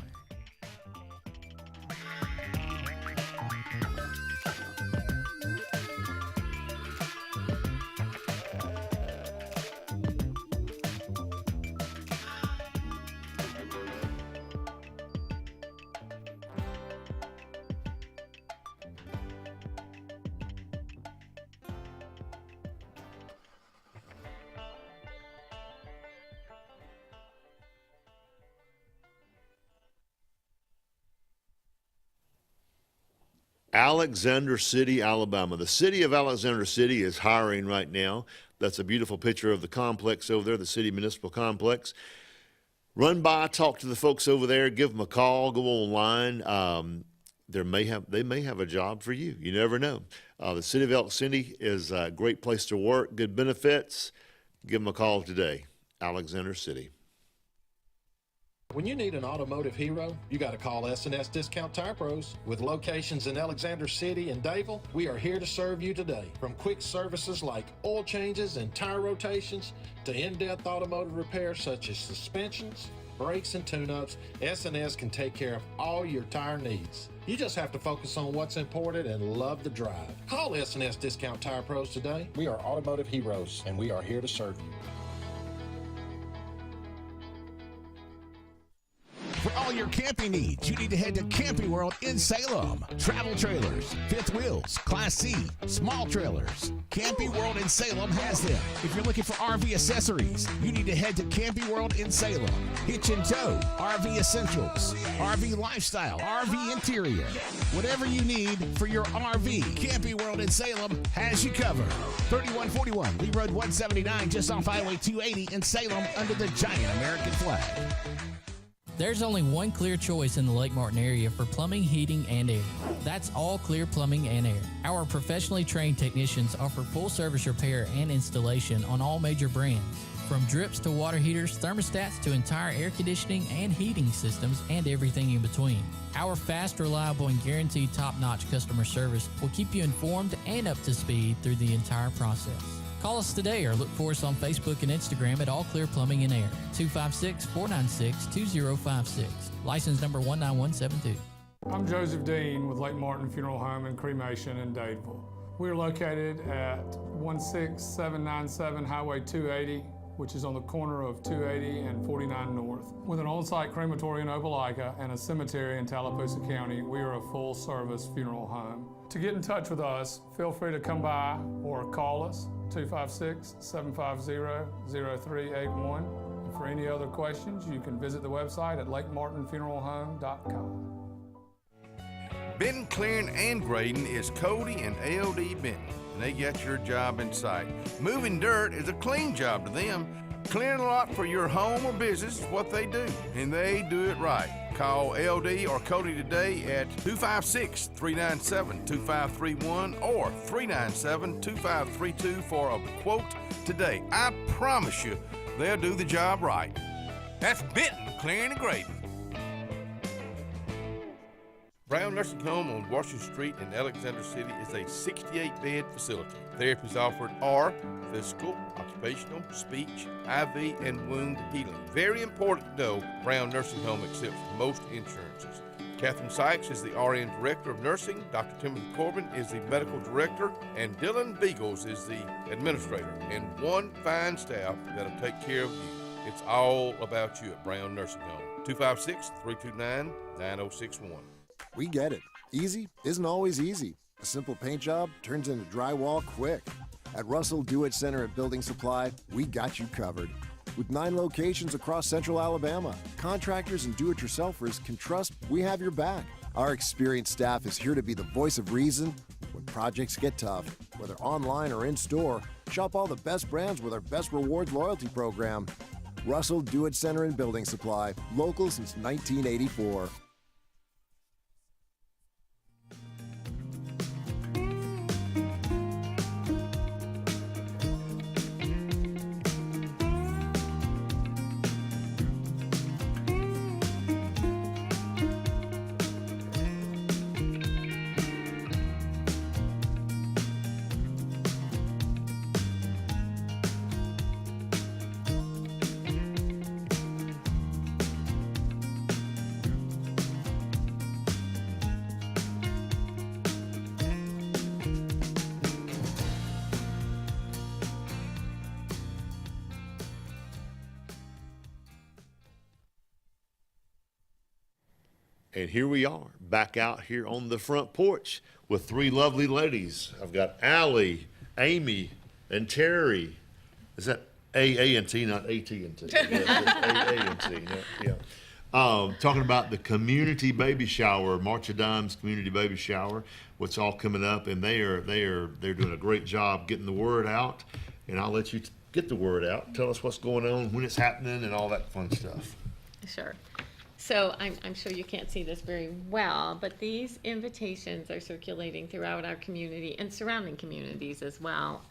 Alexander City, Alabama. The city of Alexander City is hiring right now. That's a beautiful picture of the complex over there, the city municipal complex. Run by, talk to the folks over there, give them a call, go online. They may have a job for you. You never know. The city of Elk City is a great place to work, good benefits. Give them a call today. Alexander City. When you need an automotive hero, you got to call S&S Discount Tire Pros. With locations in Alexander City and Dayville, we are here to serve you today. From quick services like oil changes and tire rotations to in-depth automotive repairs such as suspensions, brakes, and tune-ups, S&S can take care of all your tire needs. You just have to focus on what's important and love the drive. Call S&S Discount Tire Pros today. We are automotive heroes, and we are here to serve you. For all your camping needs, you need to head to Camping World in Salem. Travel trailers, fifth wheels, Class C, small trailers. Camping World in Salem has them. If you're looking for RV accessories, you need to head to Camping World in Salem. Hitch and tow, RV essentials, RV lifestyle, RV interior. Whatever you need for your RV, Camping World in Salem has you covered. 3141 Lee Road 179, just off Highway 280 in Salem under the giant American flag. There's only one clear choice in the Lake Martin area for plumbing, heating, and air. That's All Clear Plumbing and Air. Our professionally trained technicians offer full service repair and installation on all major brands. From drips to water heaters, thermostats to entire air conditioning and heating systems, and everything in between. Our fast, reliable, and guaranteed top-notch customer service will keep you informed and up to speed through the entire process. Call us today or look for us on Facebook and Instagram at All Clear Plumbing and Air, 256-496-2056. License number 19172. I'm Joseph Dean with Lake Martin Funeral Home and Cremation in Dadeville. We're located at 16797 Highway 280, which is on the corner of 280 and 49 North. With an on-site crematory in Opelika and a cemetery in Tallapoosa County, we are a full-service funeral home. To get in touch with us, feel free to come by or call us, 256-750-0381. And for any other questions, you can visit the website at lakemartinfuneralhome.com. Benton, Clearing, and Grading is Cody and LD Benton. and they get your job in sight. Moving dirt is a clean job to them. Clearing a lot for your home or business is what they do, and they do it right. Call LD or Cody today at 256-397-2531 or 397-2532 for a quote today. I promise you, they'll do the job right. That's Benton Clearing and Grading. Brown Nursing Home on Washington Street in Alexander City is a 68-bed facility. Therapies offered are physical, occupational, speech, IV, and wound healing. Very important to know, Brown Nursing Home accepts most insurances. Catherine Sykes is the RN Director of Nursing, Dr. Timothy Corbin is the Medical Director, and Dylan Beagles is the Administrator, and one fine staff that'll take care of you. It's all about you at Brown Nursing Home. 256-329-9061. We get it. Easy isn't always easy. A simple paint job turns into drywall quick. At Russell Do-It Center at Building Supply, we got you covered. With 9 locations across central Alabama, contractors and do-it-yourselfers can trust we have your back. Our experienced staff is here to be the voice of reason when projects get tough. Whether online or in-store, shop all the best brands with our Best Rewards loyalty program. Russell Do-It Center and Building Supply, local since 1984. And here we are, back out here on the front porch with 3 lovely ladies. I've got Allie, Amy, and Terry. Is that A&T, not AT&T? A&T, yeah. Talking about the community baby shower, March of Dimes community baby shower, what's all coming up, and they're doing a great job getting the word out. And I'll let you get the word out. Tell us what's going on, when it's happening, and all that fun stuff. Sure. So I'm sure you can't see this very well, but these invitations are circulating throughout our community and surrounding communities as well.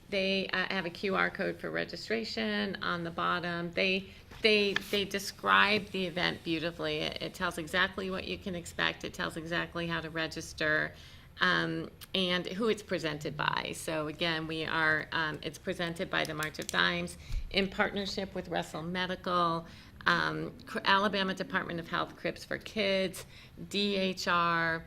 They have a QR code for registration on the bottom. They describe the event beautifully. It tells exactly what you can expect. It tells exactly how to register, and who it's presented by. So again, it's presented by the March of Dimes in partnership with Russell Medical, Alabama Department of Health Crips for Kids, DHR,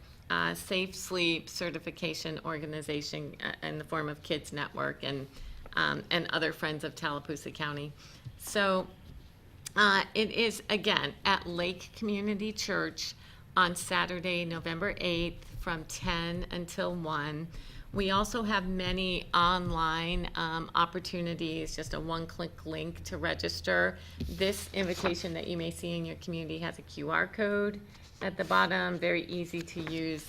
Safe Sleep Certification Organization in the form of Kids Network, and other friends of Tallapoosa County. So it is, again, at Lake Community Church on Saturday, November 8th from 10 until 1. We also have many online opportunities, just a one-click link to register. This invitation that you may see in your community has a QR code at the bottom, very easy to use.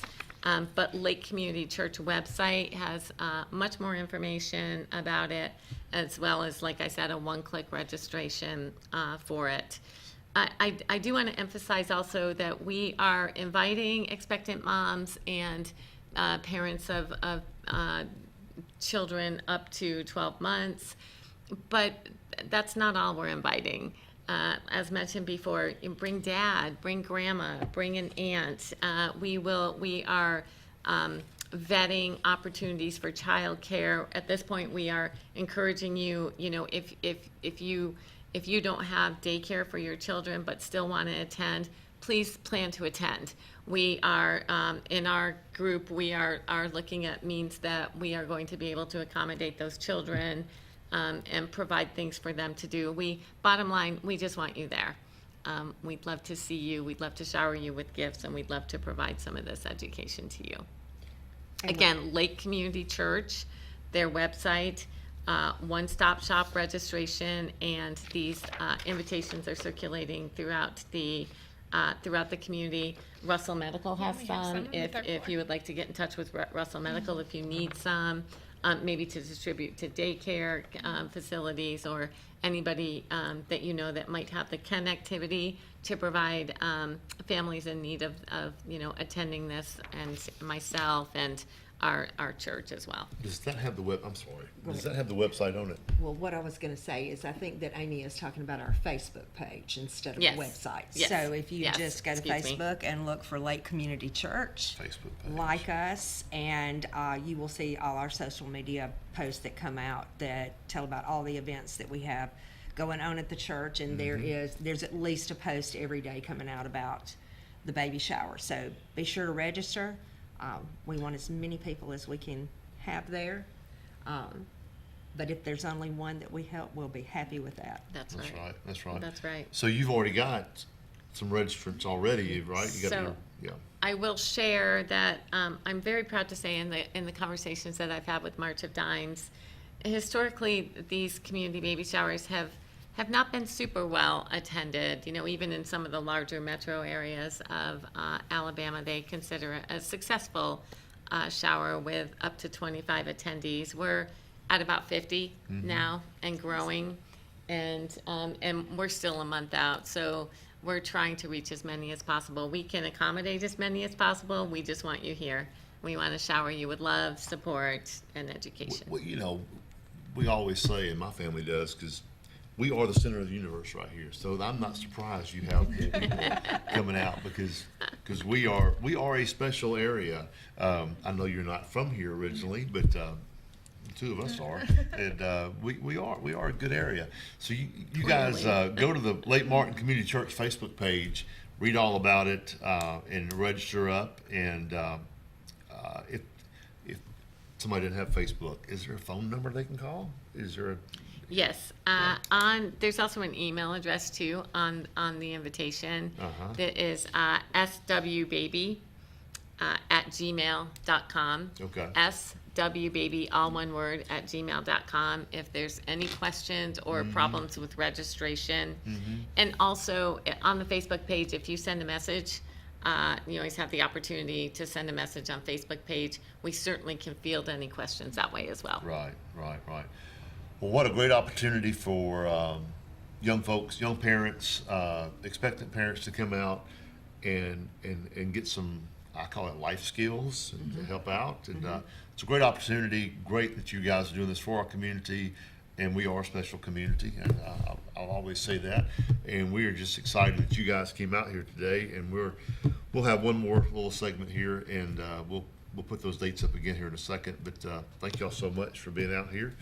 But Lake Community Church website has much more information about it, as well as, like I said, a one-click registration for it. I do want to emphasize also that we are inviting expectant moms and parents of children up to 12 months, but that's not all we're inviting. As mentioned before, bring dad, bring grandma, bring an aunt. We are vetting opportunities for childcare. At this point, we are encouraging you, if you don't have daycare for your children but still want to attend, please plan to attend. We are, in our group, we are looking at means that we are going to be able to accommodate those children and provide things for them to do. Bottom line, we just want you there. We'd love to see you. We'd love to shower you with gifts, and we'd love to provide some of this education to you. Again, Lake Community Church, their website, one-stop shop registration, and these invitations are circulating throughout the throughout the community. Russell Medical has we have some some, on the if third you would like to get in touch with Russell Medical, if you need some, maybe to distribute to daycare facilities or anybody that you know that might have the connectivity to provide families in need of attending this, and myself and our church as well. Does that have the Does that have the website on it? Well, what I was going to say is I think that Amy is talking about our Facebook page instead of Yes. the website. Yes. So if you Yes. just go to Excuse me. Facebook and look for Lake Community Church, Facebook page. like us, and you will see all our social media posts that come out that tell about all the events that we have going on at the church. And there's at least a post every day coming out about the baby shower. So be sure to register. We want as many people as we can have there. But if there's only one that we help, we'll be happy with that. That's right. That's right. That's right. So you've already got some registrants already, right? You got So- yeah. I will share that I'm very proud to say in the conversations that I've had with March of Dimes, historically these community baby showers have not been super well attended. Even in some of the larger metro areas of Alabama, they consider it a successful shower with up to 25 attendees. We're at about 50 now and growing, and we're still a month out. So we're trying to reach as many as possible. We can accommodate as many as possible. We just want you here. We want to shower you with love, support, and education. Well, we always say, and my family does, because we are the center of the universe right here. So I'm not surprised you have more people coming out because we are a special area. I know you're not from here originally, but the two of us are, and we are a good area. So you guys go to the Lake Martin Community Church Facebook page, read all about it, and register up. And if somebody didn't have Facebook, is there a phone number they can call? Is there a Yes. There's also an email address too on the invitation that is swbaby at gmail.com. Okay. swbaby, all one word, at gmail.com if there's any questions or problems with registration. And also on the Facebook page, if you send a message, you always have the opportunity to send a message on Facebook page. We certainly can field any questions that way as well. Right. Well, what a great opportunity for young folks, young parents, expectant parents to come out and get some, I call it life skills, and to help out. And it's a great opportunity. Great that you guys are doing this for our community, and we are a special community, and I'll always say that. And we are just excited that you guys came out here today, and we'll have one more little segment here, and we'll put those dates up again here in a second. But thank y'all so much for being out here.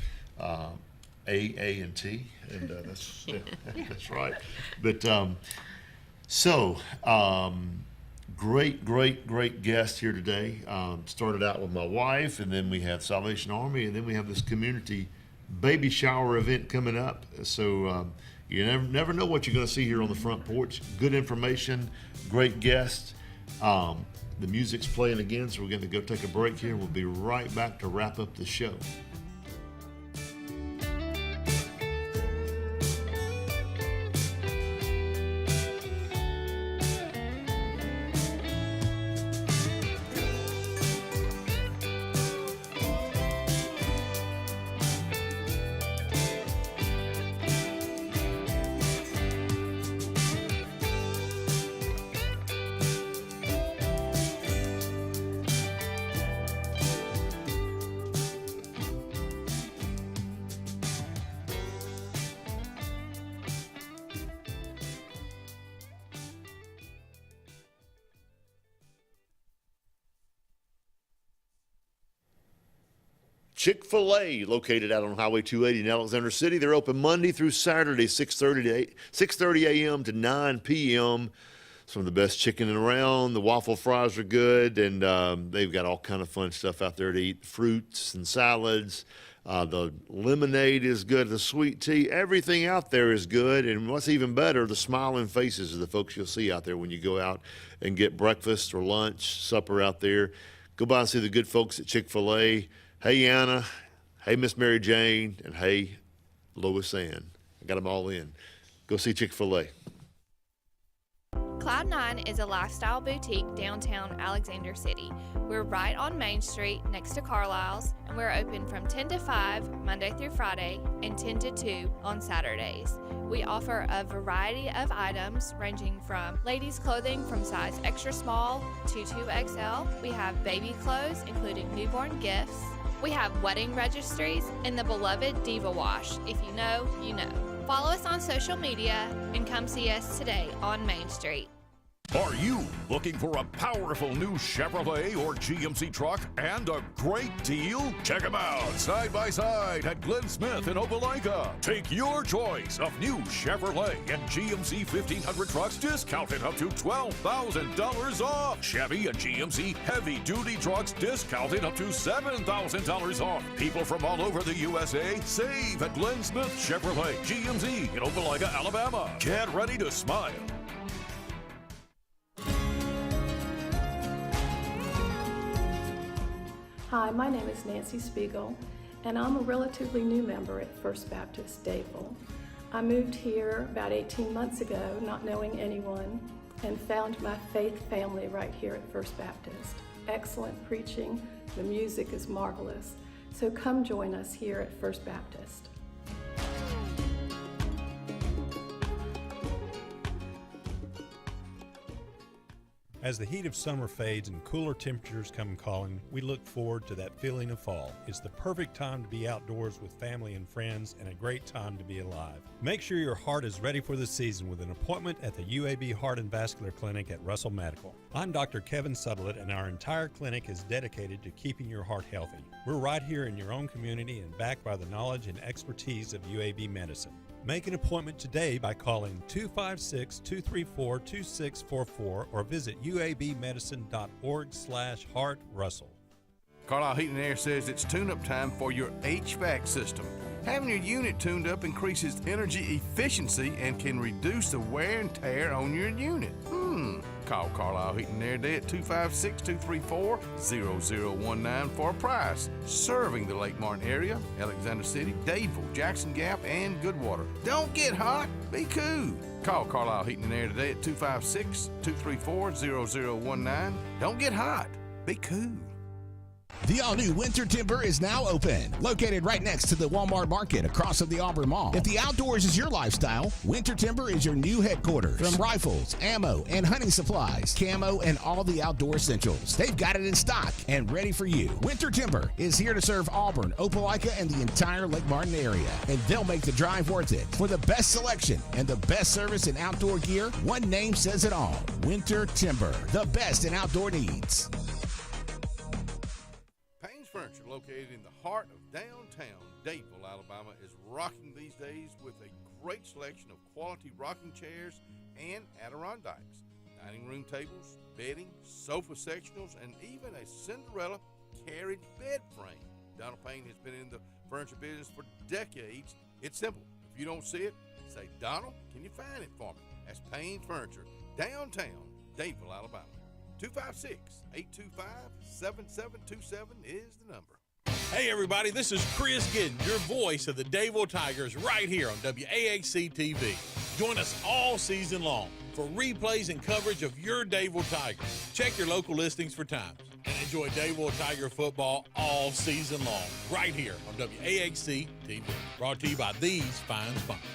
A and T, and that's right. But great guest here today. Started out with my wife, and then we have Salvation Army, and then we have this community baby shower event coming up. So you never know what you're going to see here on the front porch. Good information, great guests. The music's playing again, so we're going to go take a break here. We'll be right back to wrap up the show. Chick-fil-A, located out on Highway 280 in Alexander City. They're open Monday through Saturday, 6:30 a.m. to 9 p.m. Some of the best chicken around. The waffle fries are good, and they've got all kind of fun stuff out there to eat. Fruits and salads. The lemonade is good. The sweet tea. Everything out there is good. And what's even better, the smiling faces of the folks you'll see out there when you go out and get breakfast or lunch, supper out there. Go by and see the good folks at Chick-fil-A. Hey, Anna. Hey, Miss Mary Jane. And hey, Lois Ann. I got them all in. Go see Chick-fil-A. Cloud9 is a lifestyle boutique downtown Alexander City. We're right on Main Street next to Carlisle's, and we're open from 10 to 5 Monday through Friday and 10 to 2 on Saturdays. We offer a variety of items ranging from ladies' clothing from size extra small to 2XL. We have baby clothes, including newborn gifts. We have wedding registries and the beloved Diva Wash. If you know, you know. Follow us on social media and come see us today on Main Street. Are you looking for a powerful new Chevrolet or GMC truck and a great deal? Check them out side by side at Glenn Smith in Opelika. Take your choice of new Chevrolet and GMC 1500 trucks discounted up to $12,000 off. Chevy and GMC heavy-duty trucks discounted up to $7,000 off. People from all over the USA save at Glenn Smith Chevrolet GMC in Opelika, Alabama. Get ready to smile. Hi, my name is Nancy Spiegel, and I'm a relatively new member at First Baptist Dadeville. I moved here about 18 months ago, not knowing anyone, and found my faith family right here at First Baptist. Excellent preaching, the music is marvelous, so come join us here at First Baptist. As the heat of summer fades and cooler temperatures come calling, we look forward to that feeling of fall. It's the perfect time to be outdoors with family and friends and a great time to be alive. Make sure your heart is ready for the season with an appointment at the UAB Heart and Vascular Clinic at Russell Medical. I'm Dr. Kevin Sutherland, and our entire clinic is dedicated to keeping your heart healthy. We're right here in your own community and backed by the knowledge and expertise of UAB Medicine. Make an appointment today by calling 256-234-2644 or visit uabmedicine.org/heartrussell. Carlisle Heating and Air says it's tune-up time for your HVAC system. Having your unit tuned up increases energy efficiency and can reduce the wear and tear on your unit. Call Carlisle Heating and Air today at 256-234-0019 for a price. Serving the Lake Martin area, Alexander City, Dadeville, Jackson Gap, and Goodwater. Don't get hot, be cool. Call Carlisle Heating and Air today at 256-234-0019. Don't get hot, be cool. The all-new Winter Timber is now open, located right next to the Walmart Market across from the Auburn Mall. If the outdoors is your lifestyle, Winter Timber is your new headquarters. From rifles, ammo, and hunting supplies, camo, and all the outdoor essentials, they've got it in stock and ready for you. Winter Timber is here to serve Auburn, Opelika, and the entire Lake Martin area, and they'll make the drive worth it. For the best selection and the best service in outdoor gear, one name says it all: Winter Timber, the best in outdoor needs. Furniture, located in the heart of downtown Dadeville, Alabama, is rocking these days with a great selection of quality rocking chairs and Adirondacks, dining room tables, bedding, sofa sectionals, and even a Cinderella carriage bed frame. Donald Payne has been in the furniture business for decades. It's simple. If you don't see it, say, "Donald, can you find it for me?" That's Payne Furniture, downtown Dadeville, Alabama. 256-825-7727 is the number. Hey everybody, this is Chris Giddens, your voice of the Dadeville Tigers, right here on WAXC-TV. Join us all season long for replays and coverage of your Dadeville Tigers. Check your local listings for times and enjoy Dadeville Tiger football all season long, right here on WAXC-TV. Brought to you by these fine sponsors.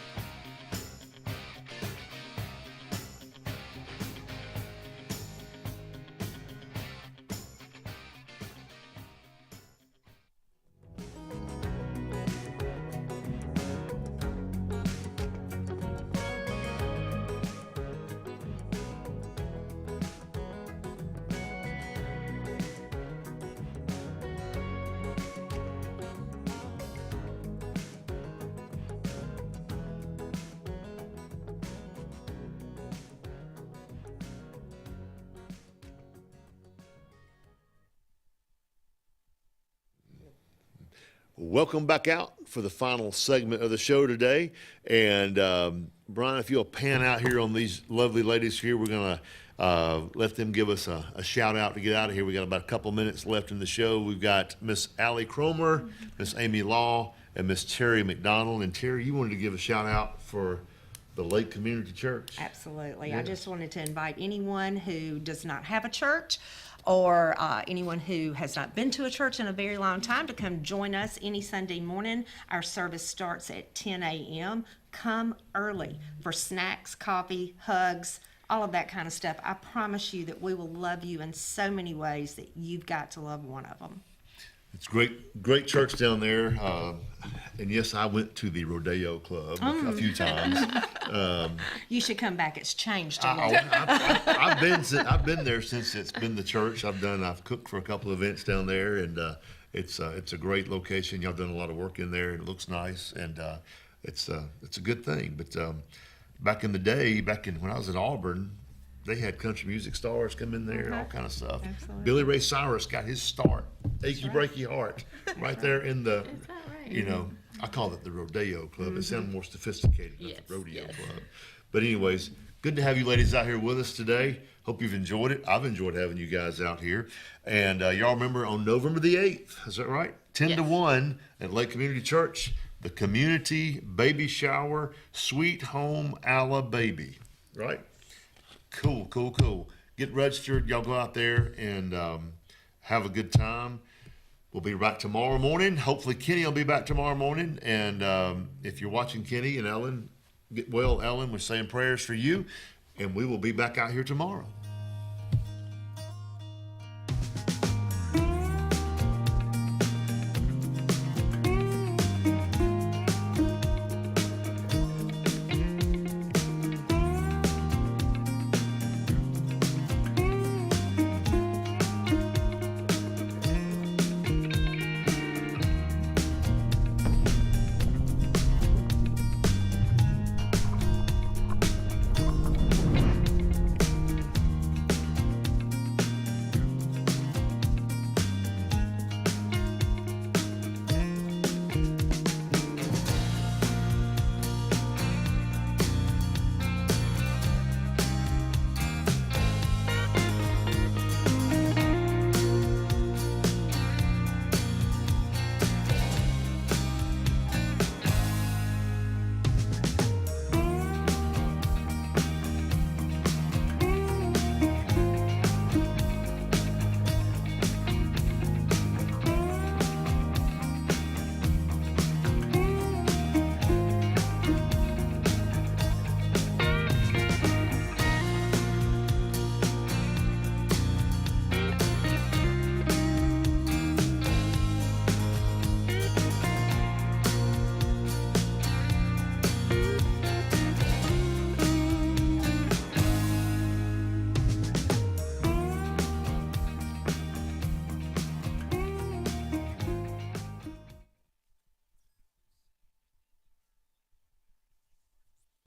Welcome back out for the final segment of the show today. And Brian, if you'll pan out here on these lovely ladies here, we're going to let them give us a shout out to get out of here. We got about a couple minutes left in the show. We've got Miss Allie Cromer, Miss Amy Law, and Miss Terry McDonald. And Terry, you wanted to give a shout out for the Lake Community Church. Absolutely. Yeah. I just wanted to invite anyone who does not have a church or anyone who has not been to a church in a very long time to come join us any Sunday morning. Our service starts at 10 a.m. Come early for snacks, coffee, hugs, all of that kind of stuff. I promise you that we will love you in so many ways that you've got to love one of them. It's great church down there. And yes, I went to the Rodeo Club a few times. You should come back. It's changed a lot. I've been there since it's been the church. I've cooked for a couple of events down there, and it's a great location. Y'all done a lot of work in there. It looks nice, and it's a good thing. But back in the day, when I was at Auburn, they had country music stars come in there and all kind of stuff. Absolutely. Billy Ray Cyrus got his start. Achy Breaky Heart, right there in the, I call it the Rodeo Club. It sounds more sophisticated than the Rodeo Club. But anyways, good to have you ladies out here with us today. Hope you've enjoyed it. I've enjoyed having you guys out here. And y'all remember on November the 8th, is that right? 10 to 1 at Lake Community Church, the community baby shower, Sweet Home Alla Baby, right? Cool. Get registered. Y'all go out there and have a good time. We'll be back tomorrow morning. Hopefully Kenny will be back tomorrow morning. And if you're watching Kenny and Ellen, get well, Ellen. We're saying prayers for you. And we will be back out here tomorrow.